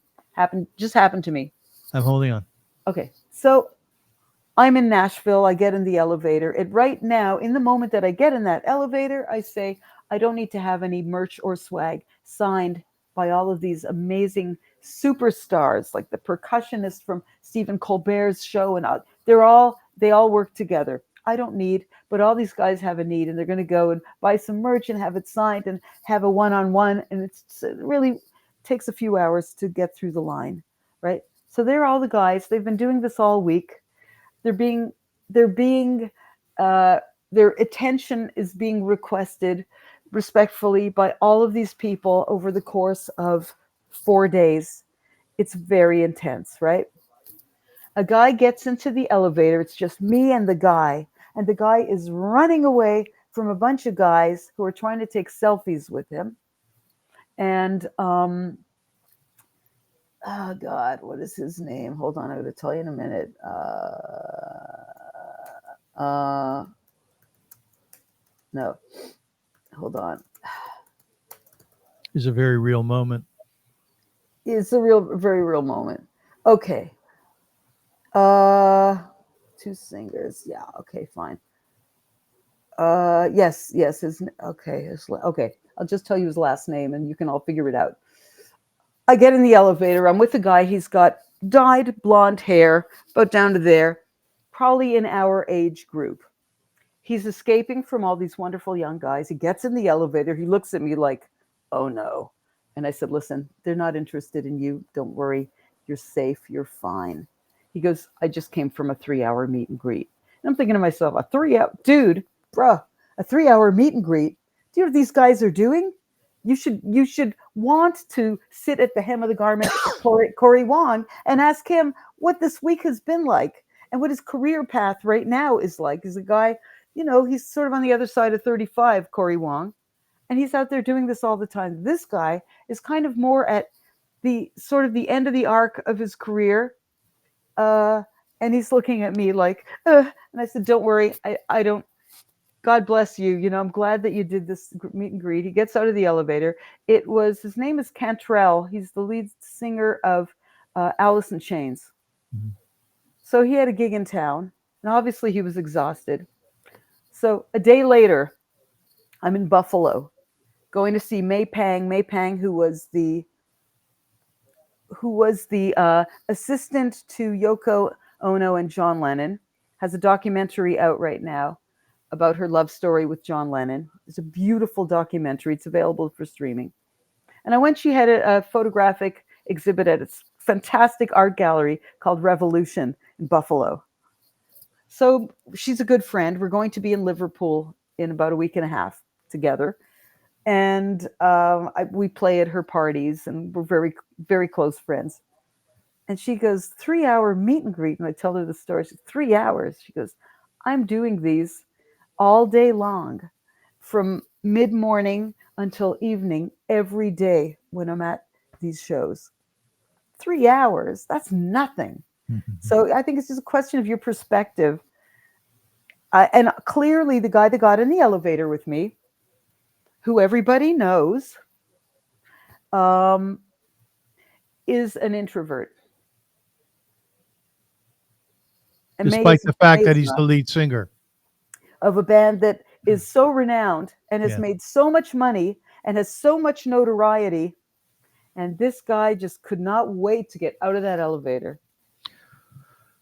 Just happened to me. I'm holding on. Okay, so I'm in Nashville. I get in the elevator. And right now, in the moment that I get in that elevator, I say, I don't need to have any merch or swag signed by all of these amazing superstars, like the percussionist from Stephen Colbert's show. And they all work together. I don't need, but all these guys have a need, and they're going to go and buy some merch and have it signed and have a one-on-one. And it really takes a few hours to get through the line, right? So they're all the guys. They've been doing this all week. They're being, their attention is being requested respectfully by all of these people over the course of 4 days. It's very intense, right? A guy gets into the elevator. It's just me and the guy is running away from a bunch of guys who are trying to take selfies with him. And, oh God, what is his name? Hold on, I'm going to tell you in a minute. No, hold on. It's a very real moment. It's a very real moment. Okay. Two singers. Yeah. Okay, fine. Yes. Okay. I'll just tell you his last name and you can all figure it out. I get in the elevator. I'm with a guy. He's got dyed blonde hair, about down to there, probably in our age group. He's escaping from all these wonderful young guys. He gets in the elevator. He looks at me like, oh no. And I said, listen, they're not interested in you. Don't worry. You're safe. You're fine. He goes, I just came from a 3-hour meet and greet. And I'm thinking to myself, a 3-hour, dude, bruh, a 3-hour meet and greet. Do you know what these guys are doing? You should want to sit at the hem of the garment of Corey Wong and ask him what this week has been like and what his career path right now is like. He's a guy, he's sort of on the other side of 35, Corey Wong, and he's out there doing this all the time. This guy is kind of more at the sort of the end of the arc of his career, and he's looking at me like, and I said, don't worry, I don't. God bless you. I'm glad that you did this meet and greet. He gets out of the elevator. His name is Cantrell. He's the lead singer of Alice in Chains. Mm-hmm. So he had a gig in town, and obviously he was exhausted. So a day later, I'm in Buffalo, going to see May Pang, who was the assistant to Yoko Ono and John Lennon, has a documentary out right now about her love story with John Lennon. It's a beautiful documentary. It's available for streaming. And she had a photographic exhibit at a fantastic art gallery called Revolution in Buffalo. So she's a good friend. We're going to be in Liverpool in about a week and a half together. And we play at her parties, and we're very, very close friends. And she goes, 3-hour meet and greet. And I tell her the story. She says, 3 hours. She goes, I'm doing these all day long, from mid-morning until evening, every day when I'm at these shows. 3 hours, that's nothing. Mm-hmm. So I think it's just a question of your perspective. And clearly the guy that got in the elevator with me, who everybody knows, is an introvert. Despite the fact that he's the lead singer of a band that is so renowned and has made so much money and has so much notoriety. And this guy just could not wait to get out of that elevator.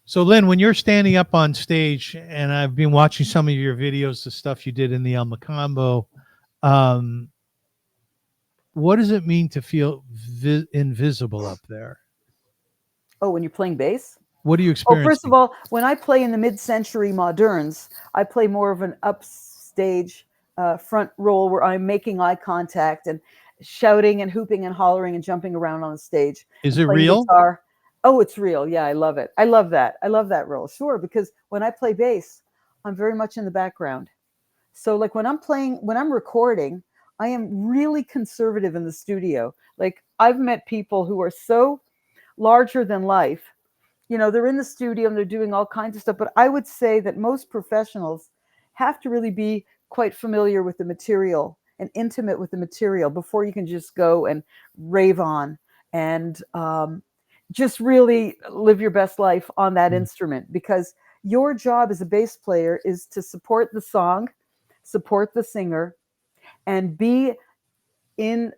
So, Lynn, when you're standing up on stage, and I've been watching some of your videos, the stuff you did in the El Macambo, what does it mean to feel invisible up there? Oh, when you're playing bass? What do you experience? Oh, first of all, when I play in the mid-century moderns, I play more of an upstage front role where I'm making eye contact and shouting and hooping and hollering and jumping around on the stage. Is it real? Guitar. Oh, it's real. Yeah, I love it. I love that. I love that role. Sure, because when I play bass, I'm very much in the background. So like when I'm recording, I am really conservative in the studio. Like I've met people who are so larger than life. They're in the studio and they're doing all kinds of stuff. But I would say that most professionals have to really be quite familiar with the material and intimate with the material before you can just go and rave on and just really live your best life on that instrument. Because your job as a bass player is to support the song, support the singer, and be in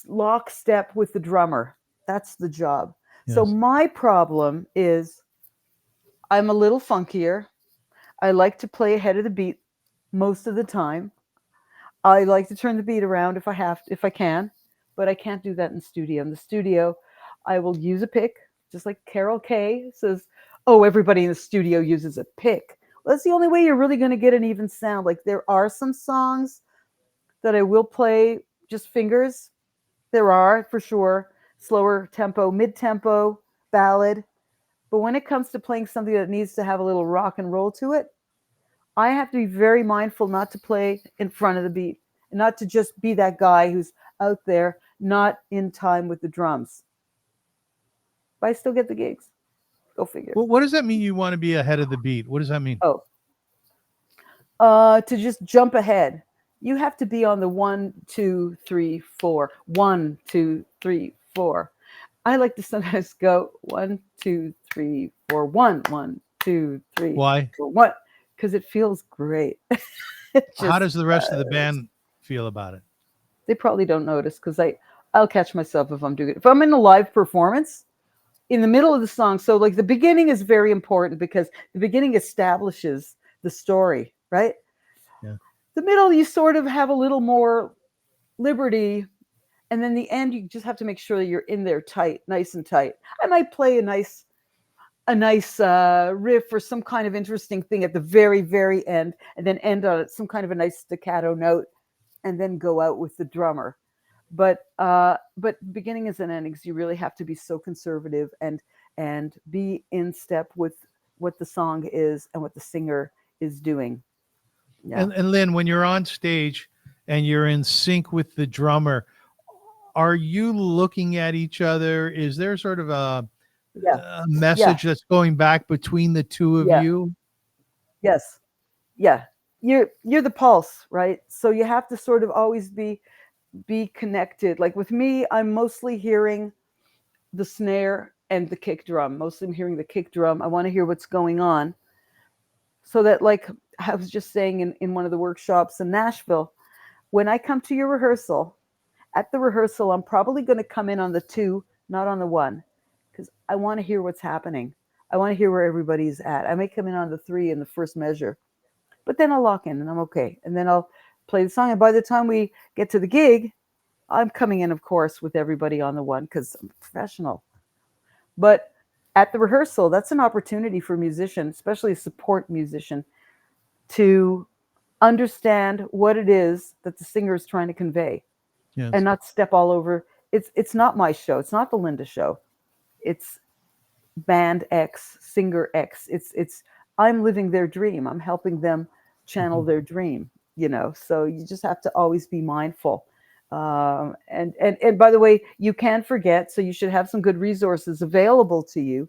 lockstep with the drummer. That's the job. Yes. So my problem is I'm a little funkier. I like to play ahead of the beat most of the time. I like to turn the beat around if I can, but I can't do that in studio. In the studio, I will use a pick, just like Carol Kay says, "Oh, everybody in the studio uses a pick." Well, that's the only way you're really going to get an even sound. Like there are some songs that I will play just fingers. There are for sure slower tempo, mid-tempo, ballad. But when it comes to playing something that needs to have a little rock and roll to it, I have to be very mindful not to play in front of the beat and not to just be that guy who's out there, not in time with the drums. But I still get the gigs. Go figure. Well, what does that mean? You want to be ahead of the beat? What does that mean? Oh, to just jump ahead. You have to be on the 1, 2, 3, 4. 1, 2, 3, 4. I like to sometimes go 1, 2, 3, 4. 1, 1, 2, 3. Why? 4, 1, because it feels great. How does the rest of the band feel about it? They probably don't notice because I'll catch myself if I'm doing it. If I'm in a live performance, in the middle of the song, so like the beginning is very important because the beginning establishes the story, right? Yeah. The middle, you sort of have a little more liberty, and then the end, you just have to make sure that you're in there tight, nice and tight. I might play a nice riff or some kind of interesting thing at the very, very end, and then end on some kind of a nice staccato note, and then go out with the drummer. But beginning is an ending, because you really have to be so conservative and be in step with what the song is and what the singer is doing. Yeah. And Lynn, when you're on stage and you're in sync with the drummer, are you looking at each other? Is there sort of a message that's going back between the two of you? Yes. Yeah. You're the pulse, right? So you have to sort of always be connected. Like with me, I'm mostly hearing the snare and the kick drum. Mostly I'm hearing the kick drum. I want to hear what's going on. So that, like I was just saying in one of the workshops in Nashville, when I come to your rehearsal, at the rehearsal, I'm probably going to come in on the 2, not on the 1, because I want to hear what's happening. I want to hear where everybody's at. I may come in on the 3 in the first measure, but then I'll lock in and I'm okay. And then I'll play the song. And by the time we get to the gig, I'm coming in, of course, with everybody on the 1 because I'm professional. But at the rehearsal, that's an opportunity for a musician, especially a support musician, to understand what it is that the singer is trying to convey. Yes. And not step all over. It's not my show. It's not the Lynda show. It's band X, singer X. It's I'm living their dream. I'm helping them channel their dream. So you just have to always be mindful. And by the way, you can't forget. So you should have some good resources available to you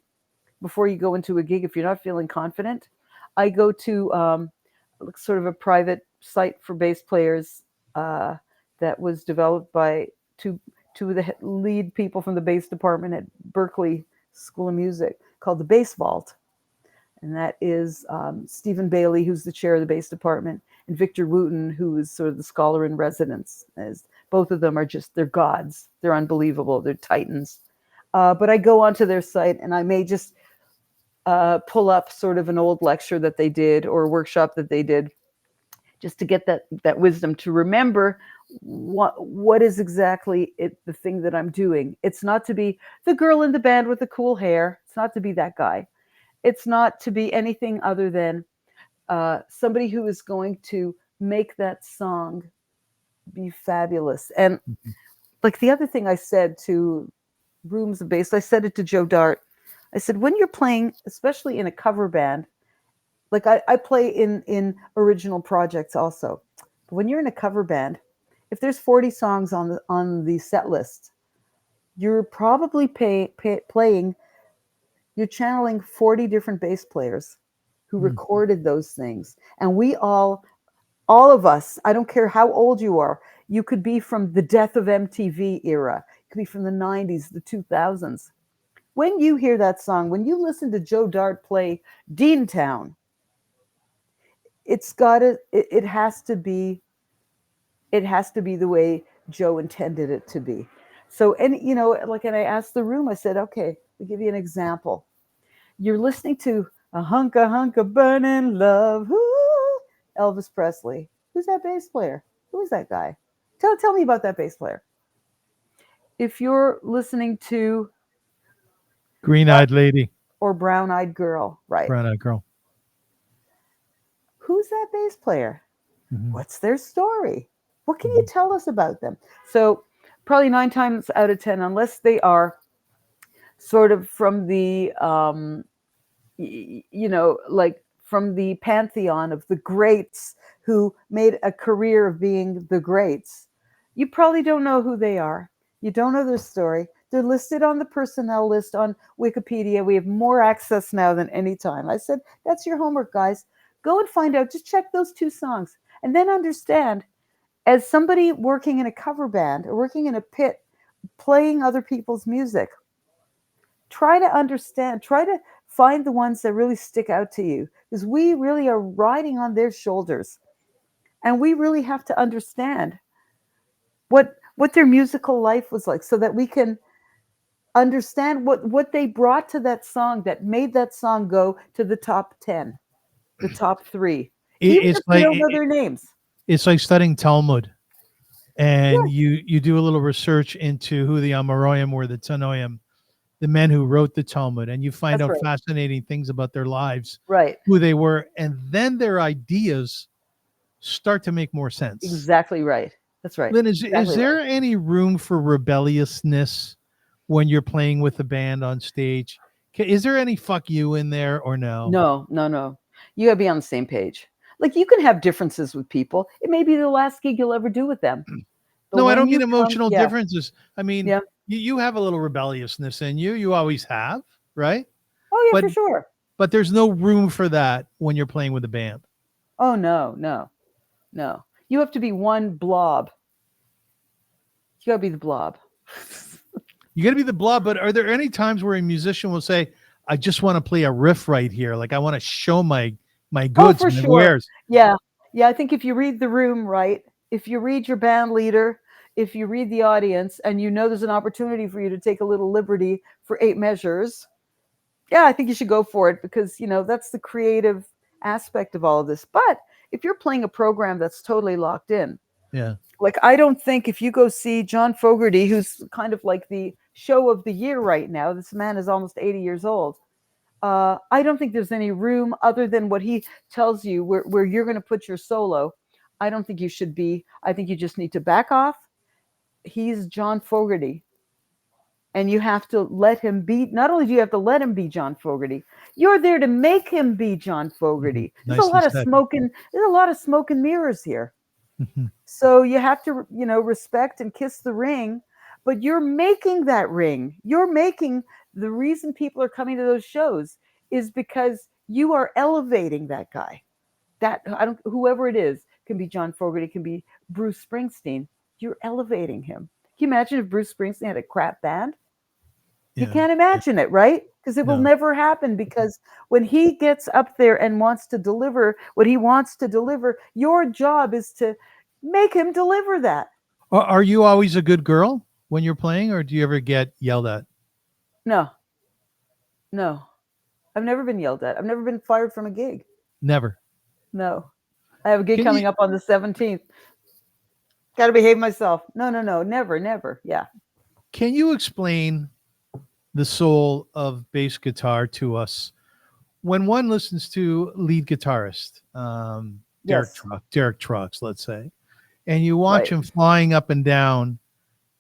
before you go into a gig. If you're not feeling confident, I go to sort of a private site for bass players. That was developed by two of the lead people from the bass department at Berklee School of Music, called the Bass Vault. And that is Stephen Bailey, who's the chair of the bass department, and Victor Wooten, who is sort of the scholar in residence. Both of them are they're gods. They're unbelievable. They're titans. But I go onto their site and I may just pull up sort of an old lecture that they did or a workshop that they did, just to get that wisdom, to remember what is exactly the thing that I'm doing. It's not to be the girl in the band with the cool hair. It's not to be that guy. It's not to be anything other than somebody who is going to make that song be fabulous. And like the other thing I said to Rooms of Bass, I said it to Joe Dart. I said, when you're playing, especially in a cover band, like I play in original projects also, but when you're in a cover band, if there's 40 songs on the set list, you're probably playing, you're channeling 40 different bass players who recorded those things. And we all of us, I don't care how old you are, you could be from the death of MTV era, you could be from the 90s, the 2000s. When you hear that song, when you listen to Joe Dart play Deantown, it has to be the way Joe intended it to be. So, and I asked the room, I said, okay, I'll give you an example. You're listening to A hunk of burning love. Ooh, Elvis Presley. Who's that bass player? Who is that guy? Tell me about that bass player. If you're listening to Green-eyed lady, or Brown Eyed Girl, right? brown-eyed girl. Who's that bass player? Mhm. What's their story? What can you tell us about them? So probably 9 times out of 10, unless they are sort of from the like from the pantheon of the greats who made a career of being the greats, you probably don't know who they are. You don't know their story. They're listed on the personnel list on Wikipedia. We have more access now than any time. I said, that's your homework, guys. Go and find out. Just check those 2 songs and then understand, as somebody working in a cover band or working in a pit playing other people's music, try to understand, try to find the ones that really stick out to you, because we really are riding on their shoulders, and we really have to understand what their musical life was like, so that we can understand what they brought to that song that made that song go to the top 10, the top 3, even It's if we like don't know their names. it's like studying Talmud, Yeah, and you do a little research into who the Amoraim were, the Tanoim, the men who wrote the Talmud, and you find that's out right. fascinating things about their lives, Right. who they were, and then their ideas start to make more sense. Exactly right. That's right. Lynn, is Exactly there right. any room for rebelliousness when you're playing with the band on stage? Is there any fuck you in there or no? No. You gotta be on the same page. Like, you can have differences with people. It may be the last gig you'll ever do with them. But No, I when don't you mean come, emotional yeah, differences. I mean, yeah. you have a little rebelliousness in you. You always have, right? Oh yeah, But for sure. but there's no room for that when you're playing with a band. Oh no. You have to be one blob. You gotta be the blob. You got to be the blob. But are there any times where a musician will say, "I just want to play a riff right here. Like I want to show my Oh, goods, for my sure. wares." Yeah. Yeah, I think if you read the room right, if you read your band leader, if you read the audience, and you know there's an opportunity for you to take a little liberty for 8 measures, yeah, I think you should go for it, because, that's the creative aspect of all of this. But if you're playing a program that's totally locked in, Yeah. like, I don't think if you go see John Fogerty, who's kind of like the show of the year right now, this man is almost 80 years old. I don't think there's any room other than what he tells you where you're going to put your solo. I don't think you should be. I think you just need to back off. He's John Fogerty, and you have to let him be. Not only do you have to let him be John Fogerty, you're there to make him be John Fogerty. Nicely said. There's a lot of smoke and mirrors here. Mhm. So you have to, respect and kiss the ring, but you're making that ring. You're making the reason people are coming to those shows is because you are elevating that guy. That whoever it is, can be John Fogerty, can be Bruce Springsteen. You're elevating him. Can you imagine if Bruce Springsteen had a crap band? You Yeah. can't imagine it, right? Because it will No. never happen. Because when he gets up there and wants to deliver what he wants to deliver, your job is to make him deliver that. Are you always a good girl when you're playing, or do you ever get yelled at? No, no. I've never been yelled at. I've never been fired from a gig. Never. No. I have a gig Can you coming up on the 17th. Got to behave myself. No. Never. Yeah. can you explain the soul of bass guitar to us? When one listens to lead guitarist, Yes. Derek Trucks, let's say, and you watch Right. him flying up and down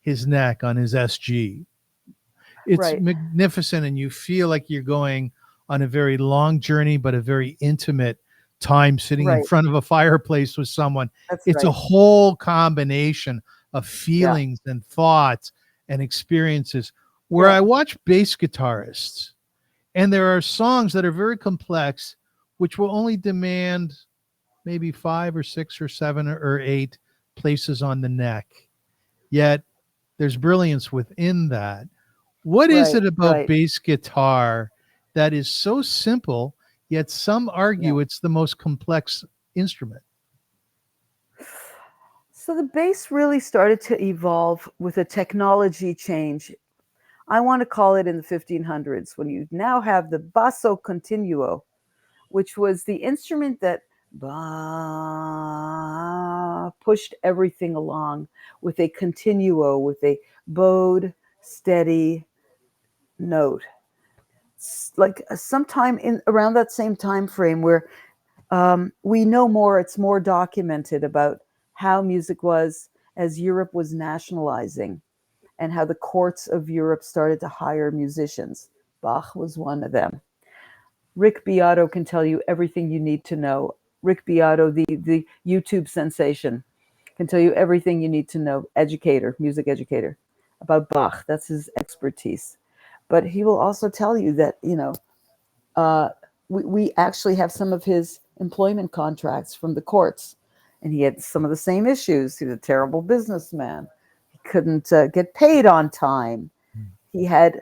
his neck on his SG, it's Right. magnificent, and you feel like you're going on a very long journey, but a very intimate time sitting in Right. front of a fireplace with someone. That's It's a right. whole combination of Yeah. feelings and thoughts and experiences. Where Yeah. I watch bass guitarists, and there are songs that are very complex, which will only demand maybe 5 or 6 or 7 or 8 places on the neck. Yet there's brilliance within that. What is Right. it about Right. bass guitar that is so simple, yet some Yeah. argue it's the most complex instrument? So the bass really started to evolve with a technology change. I want to call it in the 1500s, when you now have the basso continuo. which was the instrument that pushed everything along with a continuo, with a bowed, steady note. Like sometime in around that same time frame where we know more, it's more documented about how music was as Europe was nationalizing and how the courts of Europe started to hire musicians. Bach was one of them. Rick Beato can tell you everything you need to know. Rick Beato, the YouTube sensation, can tell you everything you need to know. Educator, music educator, about Bach. That's his expertise. But he will also tell you that, we actually have some of his employment contracts from the courts, and he had some of the same issues. He was a terrible businessman. He couldn't get paid on time. He had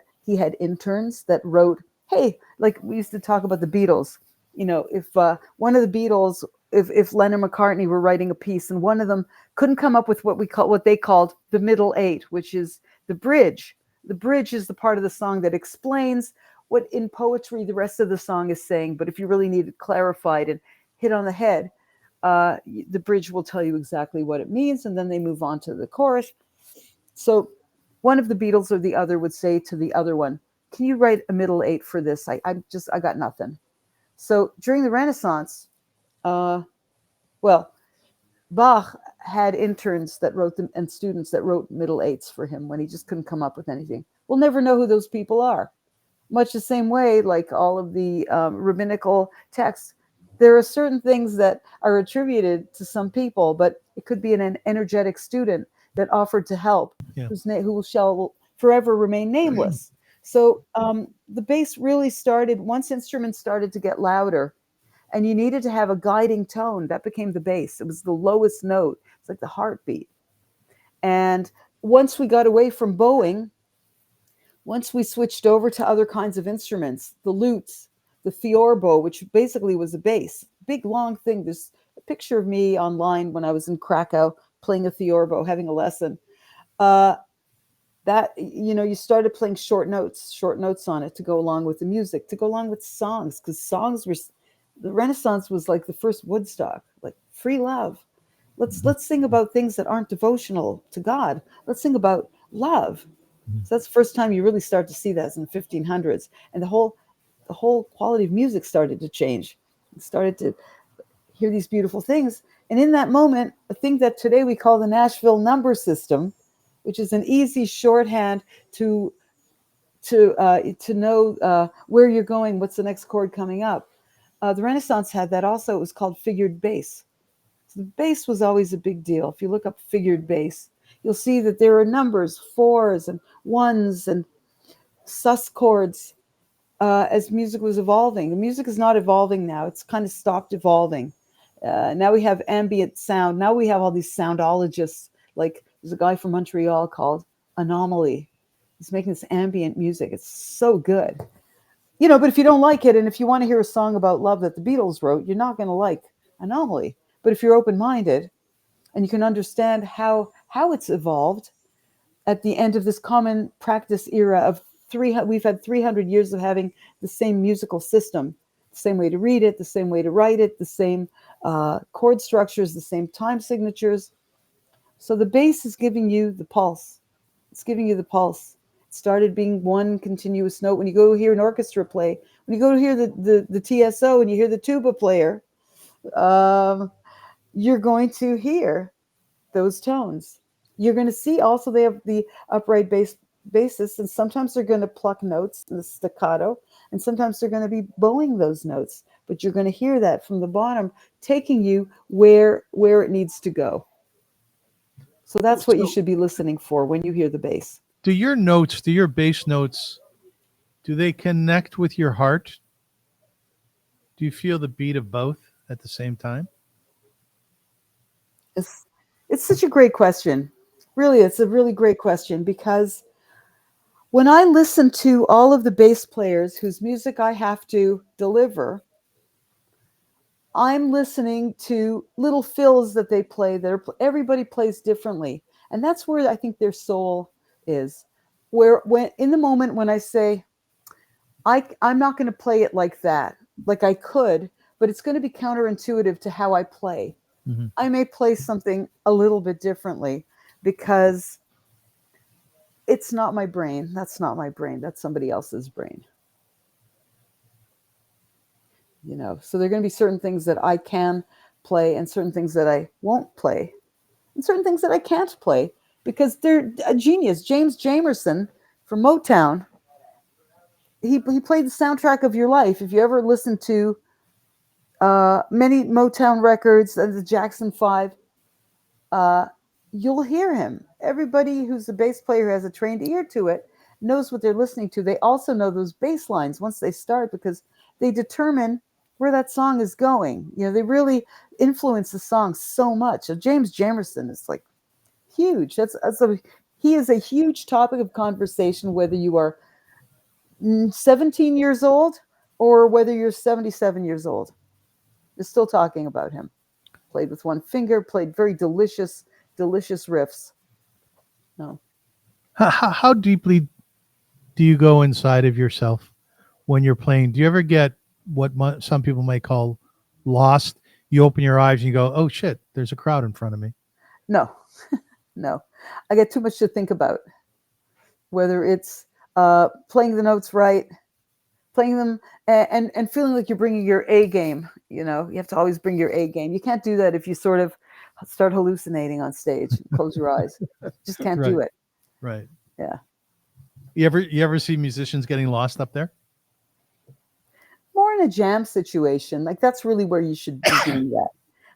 interns that wrote, hey, like we used to talk about the Beatles. If one of the Beatles, if Lennon and McCartney were writing a piece and one of them couldn't come up with what they called the middle eight, which is the bridge. The bridge is the part of the song that explains what in poetry the rest of the song is saying. But if you really need it clarified and hit on the head, the bridge will tell you exactly what it means, and then they move on to the chorus. So one of the Beatles or the other would say to the other one, can you write a middle eight for this? I got nothing. So during the Renaissance, Bach had interns that wrote them and students that wrote middle eights for him when he just couldn't come up with anything. We'll never know who those people are. Much the same way, like all of the rabbinical texts, there are certain things that are attributed to some people, but it could be an energetic student that offered to help, who shall forever remain nameless. So the bass really started, once instruments started to get louder, and you needed to have a guiding tone, that became the bass. It was the lowest note. It's like the heartbeat. And once we got away from bowing, once we switched over to other kinds of instruments, the lutes, the theorbo, which basically was a bass, big long thing. There's a picture of me online when I was in Krakow playing a theorbo, having a lesson. That, you started playing short notes on it to go along with the music, to go along with songs, because songs were, the Renaissance was like the first Woodstock, like free love. Let's sing about things that aren't devotional to God. Let's sing about love. So that's the first time you really start to see that in the 1500s, and the whole quality of music started to change. You started to hear these beautiful things, and in that moment, a thing that today we call the Nashville number system, which is an easy shorthand to know where you're going, what's the next chord coming up. The Renaissance had that also. It was called figured bass. So the bass was always a big deal. If you look up figured bass, you'll see that there are numbers, fours and ones and sus chords as music was evolving. The music is not evolving now. It's kind of stopped evolving. Now we have ambient sound. Now we have all these soundologists. Like there's a guy from Montreal called Anomaly. He's making this ambient music. It's so good. But if you don't like it, and if you want to hear a song about love that the Beatles wrote, you're not going to like Anomaly. But if you're open-minded and you can understand how it's evolved at the end of this common practice era of we've had 300 years of having the same musical system, the same way to read it, the same way to write it, the same chord structures, the same time signatures. So the bass is giving you the pulse. It's giving you the pulse. It started being one continuous note. When you go hear an orchestra play, when you go to hear the TSO and you hear the tuba player, you're going to hear those tones. You're going to see also they have the upright bassists, and sometimes they're going to pluck notes in the staccato, and sometimes they're going to be bowing those notes. But you're going to hear that from the bottom, taking you where it needs to go. So that's what you should be listening for when you hear the bass. Do your bass notes, do they connect with your heart? Do you feel the beat of both at the same time? It's such a great question. Really, it's a really great question, because when I listen to all of the bass players whose music I have to deliver, I'm listening to little fills that they play. Everybody plays differently. And that's where I think their soul is. When in the moment when I say, I'm not going to play it like that, like I could, but it's going to be counterintuitive to how I play. Mm-hmm. I may play something a little bit differently because it's not my brain. That's not my brain. That's somebody else's brain. So there are going to be certain things that I can play and certain things that I won't play and certain things that I can't play because they're a genius. James Jamerson from Motown, he played the soundtrack of your life. If you ever listen to many Motown records, the Jackson 5, you'll hear him. Everybody who's a bass player has a trained ear to it, knows what they're listening to. They also know those bass lines once they start because they determine where that song is going. They really influence the song so much. So James Jamerson is like huge. He is a huge topic of conversation, whether you are 17 years old or whether you're 77 years old. They're still talking about him. Played with one finger, played very delicious riffs. No. How deeply do you go inside of yourself when you're playing? Do you ever get what some people might call lost? You open your eyes and you go, oh shit, there's a crowd in front of me. No, no. I get too much to think about. Whether it's playing the notes right, playing them and feeling like you're bringing your A game. You have to always bring your A game. You can't do that if you sort of start hallucinating on stage. Close your eyes. Just can't do it. Right. Yeah. You ever see musicians getting lost up there? More in a jam situation. Like that's really where you should be doing that.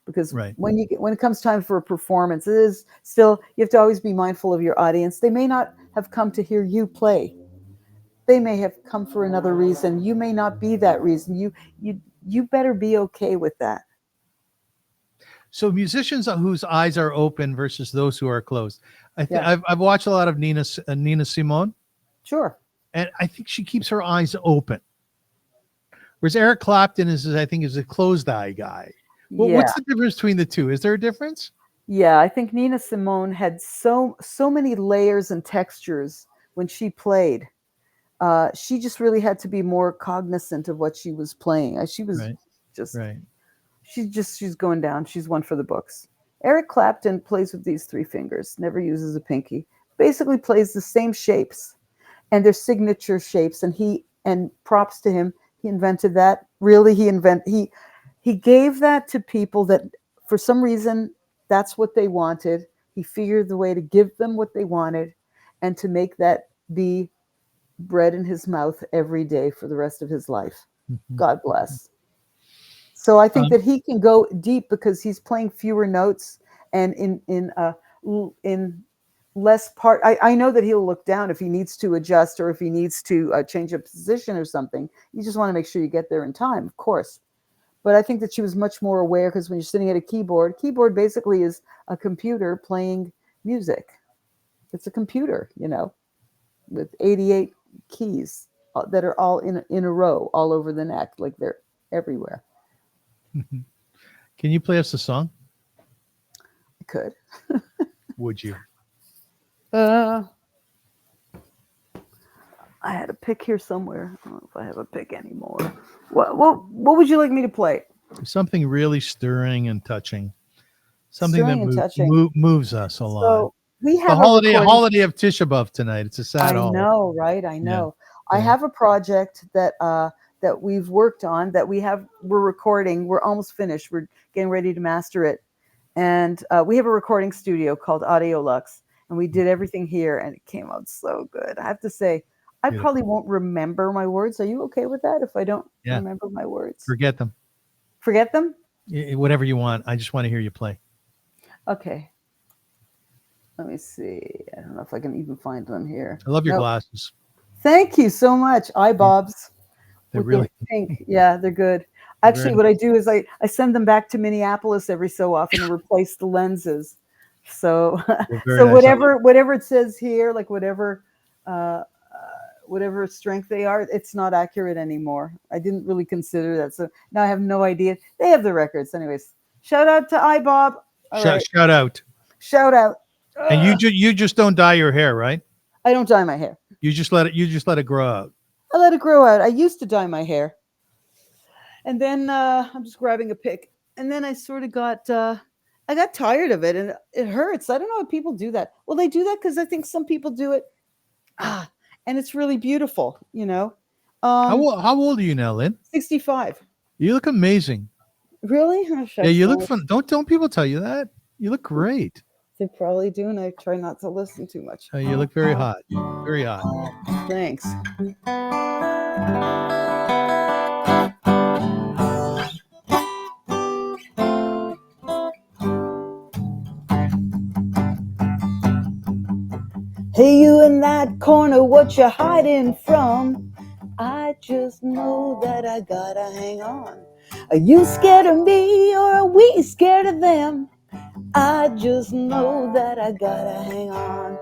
Because when it comes time for a performance, it is still, you have to always be mindful of your audience. They may not have come to hear you play. They may have come for another reason. You may not be that reason. You better be okay with that. So musicians whose eyes are open versus those who are closed. I've watched a lot of Nina Simone. Sure. And I think she keeps her eyes open. Whereas Eric Clapton is a closed eye guy. Well, what's the difference between the two? Is there a difference? Yeah, I think Nina Simone had so many layers and textures when she played. She just really had to be more cognizant of what she was playing. She was she's going down. She's one for the books. Eric Clapton plays with these three fingers, never uses a pinky, basically plays the same shapes and their signature shapes. And props to him. He invented that. Really, he gave that to people that for some reason, that's what they wanted. He figured the way to give them what they wanted and to make that be bread in his mouth every day for the rest of his life. Mm-hmm. God bless. So I think that he can go deep because he's playing fewer notes and in less part. I know that he'll look down if he needs to adjust or if he needs to change a position or something. You just want to make sure you get there in time, of course. But I think that she was much more aware because when you're sitting at a keyboard basically is a computer playing music. It's a computer, with 88 keys that are all in a row all over the neck, like they're everywhere. Can you play us a song? I could. Would you? I had a pick here somewhere. I don't know if I have a pick anymore. What would you like me to play? Something really stirring and touching. Something that moves us a lot. So we have the holiday of Tisha B'Av tonight. It's a sad holiday. I know, right? I know. Yeah. I have a project that we've worked on that we're recording. We're almost finished. We're getting ready to master it. And we have a recording studio called Audio Lux. And we did everything here and it came out so good. I have to say, I probably won't remember my words. Are you okay with that if I don't remember my words? Forget them. Forget them? Whatever you want. I just want to hear you play. Okay. Let me see. I don't know if I can even find them here. I love your glasses. Thank you so much. Eye Bobs. They're really pink. Yeah, they're good. Actually, what I do is I send them back to Minneapolis every so often and replace the lenses. So whatever it says here, like whatever strength they are, it's not accurate anymore. I didn't really consider that. So now I have no idea. They have the records. Anyways, shout out to iBob. Shout out. And you just don't dye your hair, right? I don't dye my hair. You just let it grow out. I let it grow out. I used to dye my hair. And then I'm just grabbing a pick. And then I sort of I got tired of it, and it hurts. I don't know why people do that. Well, they do that because I think some people do it. And it's really beautiful, you know. How old are you now, Lynn? 65. You look amazing. Really? Oh, Yeah, you look shucks, fun. Don't people tell you that? You look great. they probably do, and I try not to listen too much. You look very hot. Very hot. Thanks. Hey, you in that corner, what you hiding from? I just know that I gotta hang on. Are you scared of me, or are we scared of them? I just know that I gotta hang on.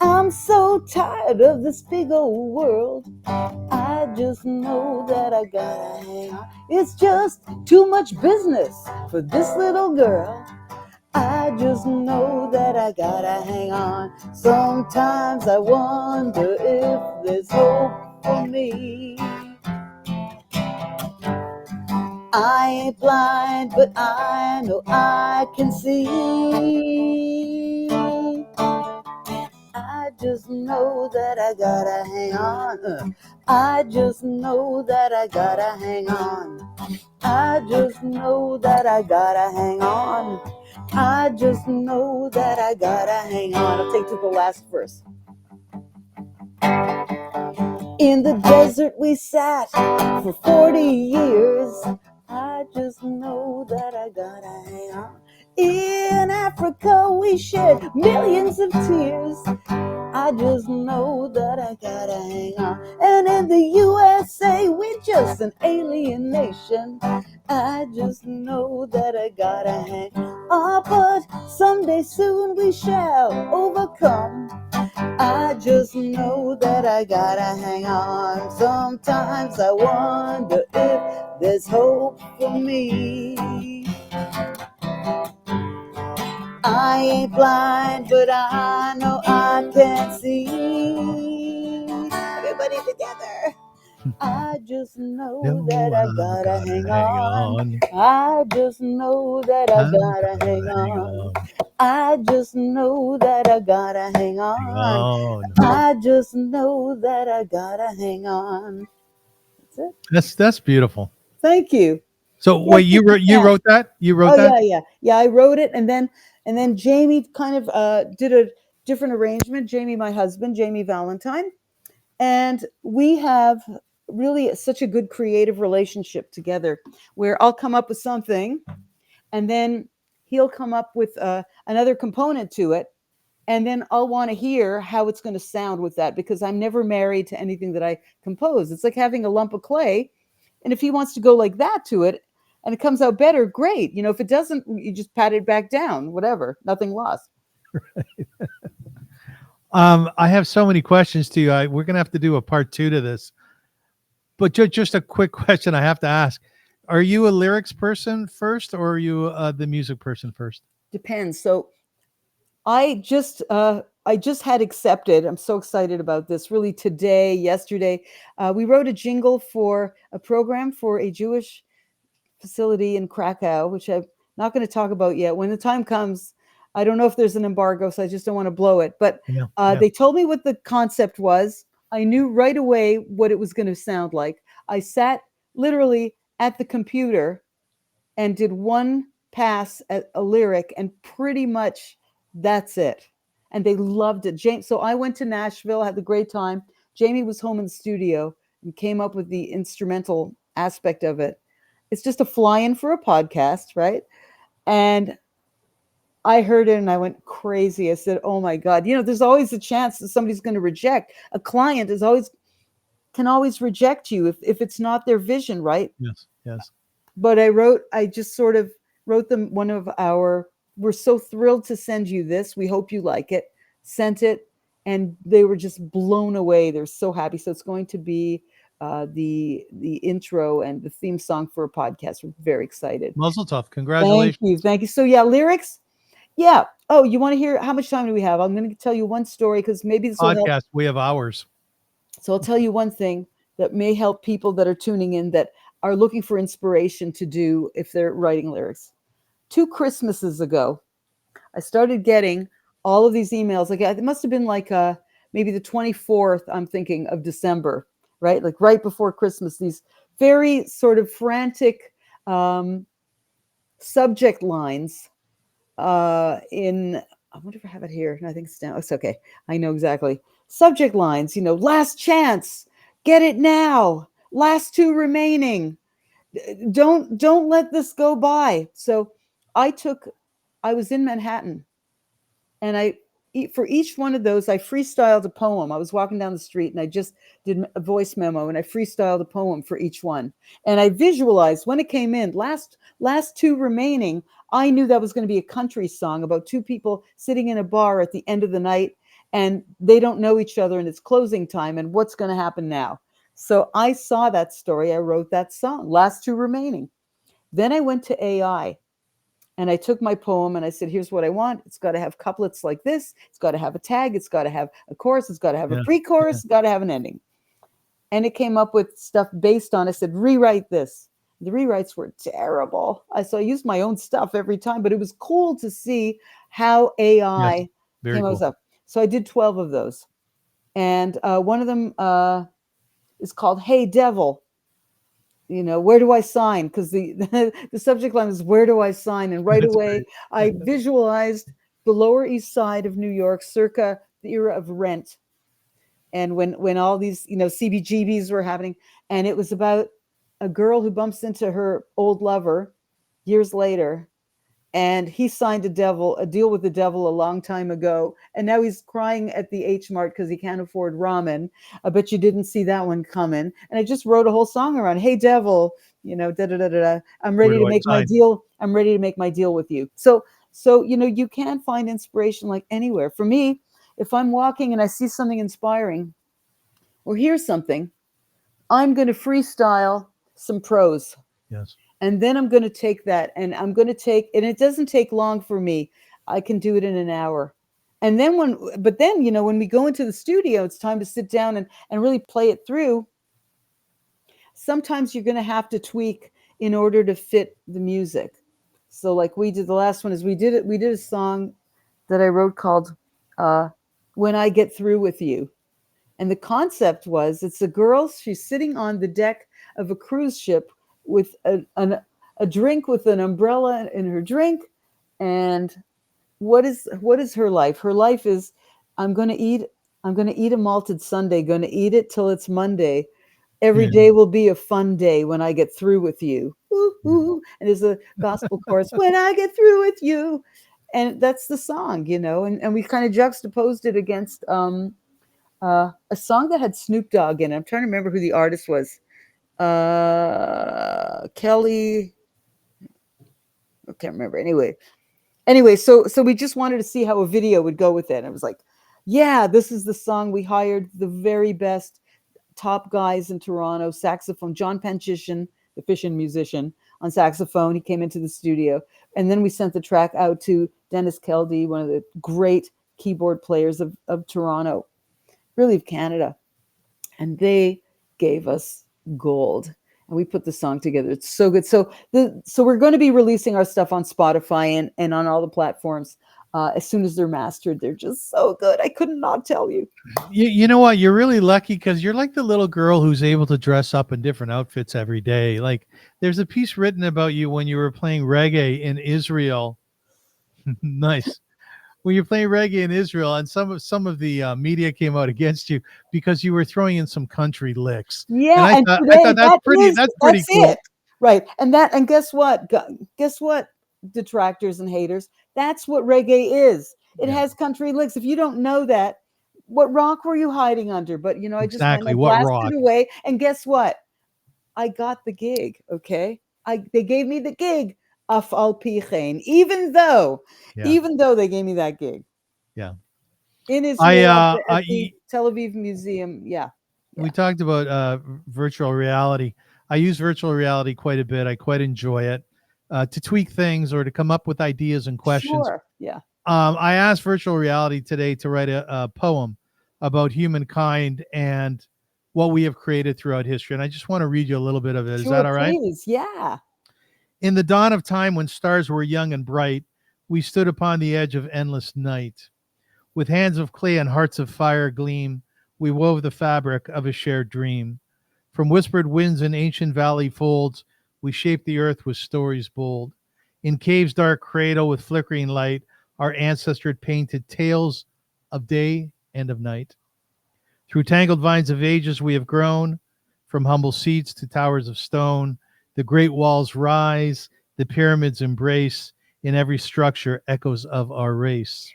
I'm so tired of this big old world. I just know that I gotta hang on. It's just too much business for this little girl. I just know that I gotta hang on. Sometimes I wonder if there's hope for me. I ain't blind, but I know I can see. I just know that I gotta hang on. I just know that I gotta hang on. I just know that I gotta hang on. I just know that I gotta hang on. I'll take to the last verse. In the desert we sat for 40 years. I just know that I gotta hang on. In Africa we shed millions of tears. I just know that I gotta hang on. And in the USA we're just an alien nation. I just know that I gotta hang on. But someday soon we shall overcome. I just know that I gotta hang on. Sometimes I wonder if there's hope for me. I ain't blind, but I know I can see. Everybody together. I just know that I gotta hang on. I just know that I gotta hang on. I just know that I gotta hang on. I just know that I gotta hang on. That's it. That's beautiful. Thank you. So wait, you wrote that? You wrote that? Yeah. I wrote it, and then Jamie kind of did a different arrangement. Jamie, my husband, Jamie Valentine, and we have really such a good creative relationship together, where I'll come up with something, and then he'll come up with another component to it, and then I'll want to hear how it's going to sound with that, because I'm never married to anything that I compose. It's like having a lump of clay, and if he wants to go like that to it and it comes out better, great. You know, if it doesn't, you just pat it back down, whatever, nothing lost. I have so many questions to you. We're gonna have to do a part 2 to this, but just a quick question I have to ask: are you a lyrics person first, or are you the music person first? Depends. So I just had accepted. I'm so excited about this. Really, today, yesterday, we wrote a jingle for a program for a Jewish facility in Krakow, which I'm not going to talk about yet. When the time comes, I don't know if there's an embargo, so I just don't want to blow it. But they told me what the concept was. I knew right away what it was going to sound like. I sat literally at the computer and did one pass at a lyric, and pretty much that's it. And they loved it. So I went to Nashville, had a great time. Jamie was home in the studio and came up with the instrumental aspect of it. It's just a fly-in for a podcast, right? And I heard it and I went crazy. I said, oh my God, you know, there's always a chance that somebody's going to reject. A client can always reject you if it's not their vision, right? Yes. But I just sort of wrote them we're so thrilled to send you this. We hope you like it. Sent it, and they were just blown away. They're so happy. So it's going to be the intro and the theme song for a podcast. We're very excited. Mazel tov. Congratulations. Thank you. So yeah, lyrics. Yeah. Oh, you want to hear, how much time do we have? I'm going to tell you one story, because maybe this will help. We have hours. So I'll tell you one thing that may help people that are tuning in, that are looking for inspiration to do if they're writing lyrics. 2 Christmases ago, I started getting all of these emails. Like it must have been like maybe the 24th, I'm thinking, of December, right? Like right before Christmas, these very sort of frantic subject lines in, I wonder if I have it here. No, I think it's down. It's okay. I know exactly. Subject lines, last chance, get it now, last 2 remaining. Don't let this go by. So I was in Manhattan, and for each one of those, I freestyled a poem. I was walking down the street and I just did a voice memo and I freestyled a poem for each one. And I visualized when it came in, last 2 remaining, I knew that was going to be a country song about 2 people sitting in a bar at the end of the night and they don't know each other and it's closing time and what's going to happen now. So I saw that story. I wrote that song, last 2 remaining. Then I went to AI. And I took my poem and I said, here's what I want. It's got to have couplets like this. It's got to have a tag. It's got to have a chorus. It's got to have a pre-chorus. It's got to have an ending. And it came up with stuff based on, I said, rewrite this. The rewrites were terrible. So I used my own stuff every time, but it was cool to see how AI came up with stuff. So I did 12 of those. And one of them is called Hey Devil. Where do I sign? Because the subject line is where do I sign? And right away, I visualized the Lower East Side of New York, circa the era of Rent, and when all these CBGBs were happening, and it was about a girl who bumps into her old lover years later, and he signed a deal with the devil a long time ago, and now he's crying at the H Mart because he can't afford ramen. I bet you didn't see that one coming. And I just wrote a whole song around, hey devil, da da da da da. I'm ready to make my deal. I'm ready to make my deal with you. So you can find inspiration like anywhere. For me, if I'm walking and I see something inspiring or hear something, I'm going to freestyle some prose. Yes. And then I'm going to take that and and it doesn't take long for me. I can do it in an hour. And then when we go into the studio, it's time to sit down and really play it through. Sometimes you're going to have to tweak in order to fit the music. So like we did, the last one is we did a song that I wrote called When I Get Through With You. And the concept was, it's a girl, she's sitting on the deck of a cruise ship with a drink with an umbrella in her drink. And what is her life? Her life is, I'm going to eat a malted sundae, going to eat it till it's Monday. Every day will be a fun day when I get through with you. Ooh. And there's a gospel chorus, when I get through with you. And that's the song, and we kind of juxtaposed it against a song that had Snoop Dogg in it. I'm trying to remember who the artist was. Kelly, I can't remember. Anyway, so we just wanted to see how a video would go with it. And it was like, yeah, this is the song. We hired the very best top guys in Toronto, saxophone, John Panchishan, the Fishin musician, on saxophone. He came into the studio, and then we sent the track out to Dennis Keldy, one of the great keyboard players of Toronto, really of Canada, and they gave us gold, and we put the song together. It's so good. So we're going to be releasing our stuff on Spotify and on all the platforms as soon as they're mastered. They're just so good. I could not tell you. You know what? You're really lucky because you're like the little girl who's able to dress up in different outfits every day. Like there's a piece written about you when you were playing reggae in Israel. Nice. When you're playing reggae in Israel, and some of the media came out against you because you were throwing in some country licks. Yeah, and I thought that's pretty cool. It. Right. And guess what? Detractors and haters, that's what reggae is. It has country licks. If you don't know that, what rock were you hiding under? But I just went and blasted away. And guess what? I got the gig. Okay. They gave me the gig. Af al pi chen, even though they gave me that gig. Yeah. In Israel at the Tel Aviv Museum. Yeah. We talked about virtual reality. I use virtual reality quite a bit. I quite enjoy it to tweak things or to come up with ideas and questions. Sure. Yeah. I asked virtual reality today to write a poem about humankind and what we have created throughout history. And I just want to read you a little bit of it. Is that Sure, all right? please. Yeah. In the dawn of time when stars were young and bright, we stood upon the edge of endless night. With hands of clay and hearts of fire gleam, we wove the fabric of a shared dream. From whispered winds and ancient valley folds, we shaped the earth with stories bold. In caves' dark cradle with flickering light, our ancestors painted tales of day and of night. Through tangled vines of ages we have grown, from humble seats to towers of stone. The great walls rise, the pyramids embrace, in every structure echoes of our race.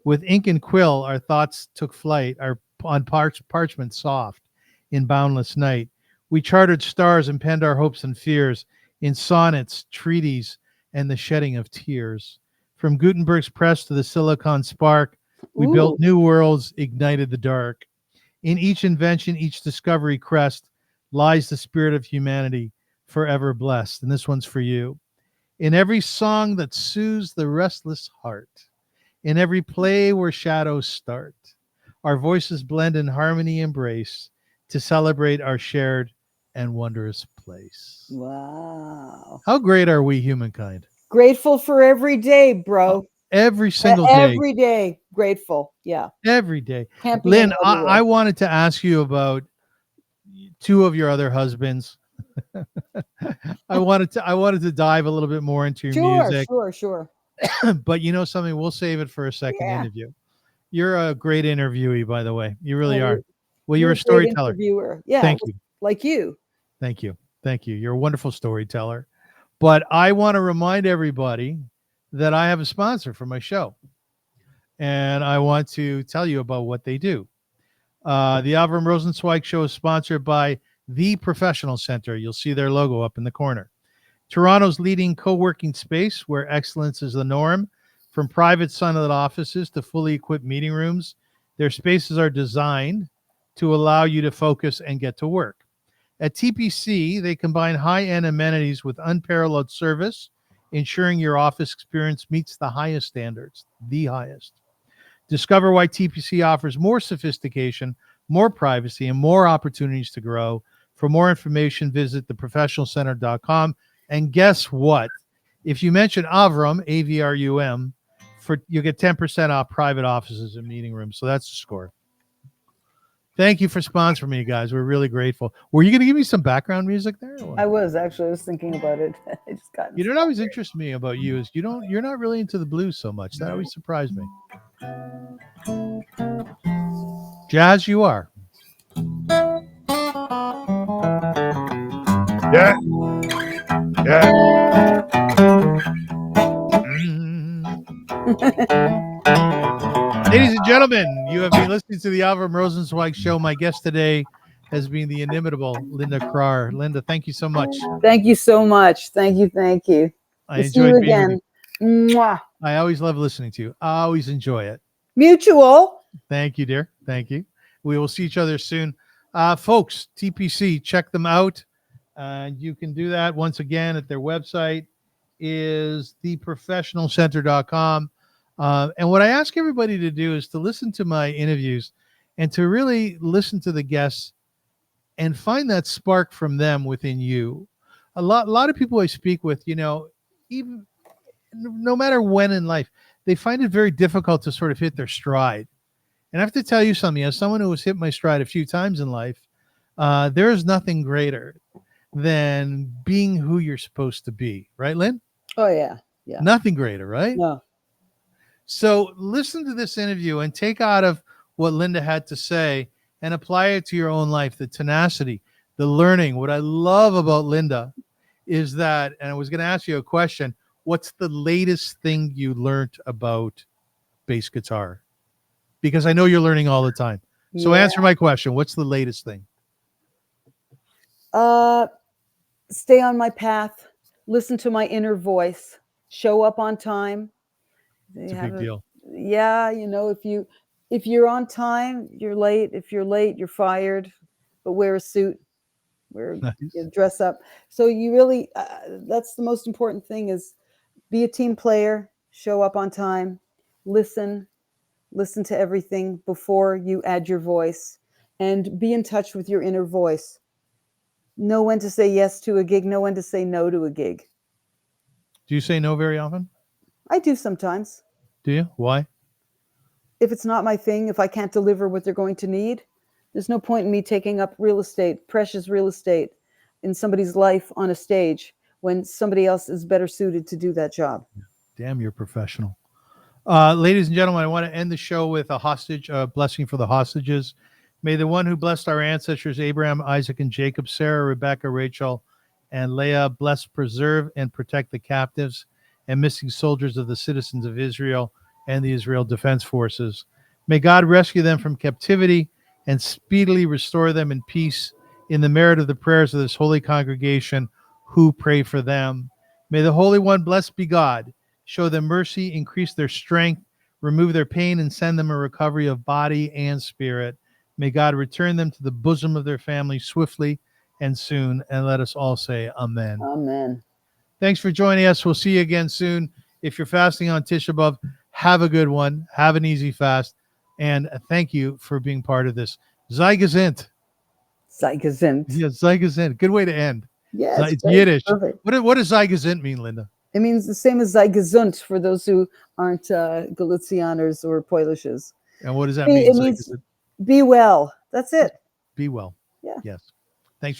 With ink and quill, our thoughts took flight, on parchment soft, in boundless night. We charted stars and penned our hopes and fears in sonnets, treaties, and the shedding of tears. From Gutenberg's press to the silicon spark, we built new worlds, ignited the dark. In each invention, each discovery crest, lies the spirit of humanity, forever blessed. And this one's for you. In every song that soothes the restless heart, in every play where shadows start, our voices blend in harmony embrace to celebrate our shared and wondrous place. Wow. How great are we, humankind? Grateful for every day, bro. Every single day. Every day. Grateful. Yeah. Every day. Can't be Lynn, any other way. I wanted to ask you about two of your other husbands. I wanted to dive a little bit more into your music. Sure. But you know something, we'll save it for a second interview. You're a great interviewee, by the way. You really are. Well, you're a storyteller. Interviewer. Yeah. Thank you. Like you. Thank you. Thank you. You're a wonderful storyteller. But I want to remind everybody that I have a sponsor for my show. And I want to tell you about what they do. The Avrum Rosensweig show is sponsored by The Professional Center. You'll see their logo up in the corner. Toronto's leading co-working space where excellence is the norm. From private sunlit offices to fully equipped meeting rooms, their spaces are designed to allow you to focus and get to work. At TPC, they combine high-end amenities with unparalleled service, ensuring your office experience meets the highest standards, the highest. Discover why TPC offers more sophistication, more privacy, and more opportunities to grow. For more information, visit theprofessionalcenter.com. And guess what? If you mention Avrum, A-V-R-U-M, you'll get 10% off private offices and meeting rooms. So that's the score. Thank you for sponsoring me, guys. We're really grateful. Were you going to give me some background music there? I was thinking about it. I just got. You know what always interests me about you is you're not really into the blues so much. That always surprised me. Jazz, you are. Yeah. Ladies and gentlemen, you have been listening to the Avrum Rosensweig show. My guest today has been the inimitable Lynda Kraar. Lynda, thank you so much. Thank you so much. Thank you. I See you enjoyed being with again. you. Mwah. I always love listening to you. I always enjoy it. Mutual. Thank you, dear. Thank you. We will see each other soon. Folks, TPC, check them out. You can do that once again at their website is theprofessionalcenter.com. And what I ask everybody to do is to listen to my interviews and to really listen to the guests and find that spark from them within you. A lot of people I speak with, even no matter when in life, they find it very difficult to sort of hit their stride. And I have to tell you something, as someone who has hit my stride a few times in life, there is nothing greater than being who you're supposed to be. Right, Lynn? Oh, yeah. Nothing greater, right? No. So listen to this interview and take out of what Lynda had to say and apply it to your own life. The tenacity, the learning. What I love about Lynda is that, and I was going to ask you a question, what's the latest thing you learned about bass guitar? Because I know you're learning all the time. So answer my question. What's the latest thing? Stay on my path. Listen to my inner voice. Show up on time. It's a big deal. Yeah, if you're on time, you're late. If you're late, you're fired. But wear a suit. Dress up. So you really, that's the most important thing is be a team player. Show up on time. Listen to everything before you add your voice. and be in touch with your inner voice. Know when to say yes to a gig, know when to say no to a gig. Do you say no very often? I do sometimes. Do you? Why? If it's not my thing, if I can't deliver what they're going to need, there's no point in me taking up real estate, precious real estate in somebody's life on a stage when somebody else is better suited to do that job. Damn, you're professional. Ladies and gentlemen, I want to end the show with a blessing for the hostages. May the one who blessed our ancestors, Abraham, Isaac, and Jacob, Sarah, Rebecca, Rachel, and Leah, bless, preserve, and protect the captives and missing soldiers of the citizens of Israel and the Israel Defense Forces. May God rescue them from captivity and speedily restore them in peace in the merit of the prayers of this holy congregation who pray for them. May the Holy One, blessed be God, show them mercy, increase their strength, remove their pain, and send them a recovery of body and spirit. May God return them to the bosom of their family swiftly and soon. And let us all say amen. Amen. Thanks for joining us. We'll see you again soon. If you're fasting on Tisha B'Av, have a good one. Have an easy fast. And thank you for being part of this. Sei gesund. Sei gesund. Yeah, sei gesund. Good way to end. Yeah, It's Yiddish. Perfect. What does sei gesund mean, Lynda? It means the same as sei gesund for those who aren't Galicianers or Polishes. And what does that mean? It means be well. That's it. Be well. Yeah. Yes. Thanks for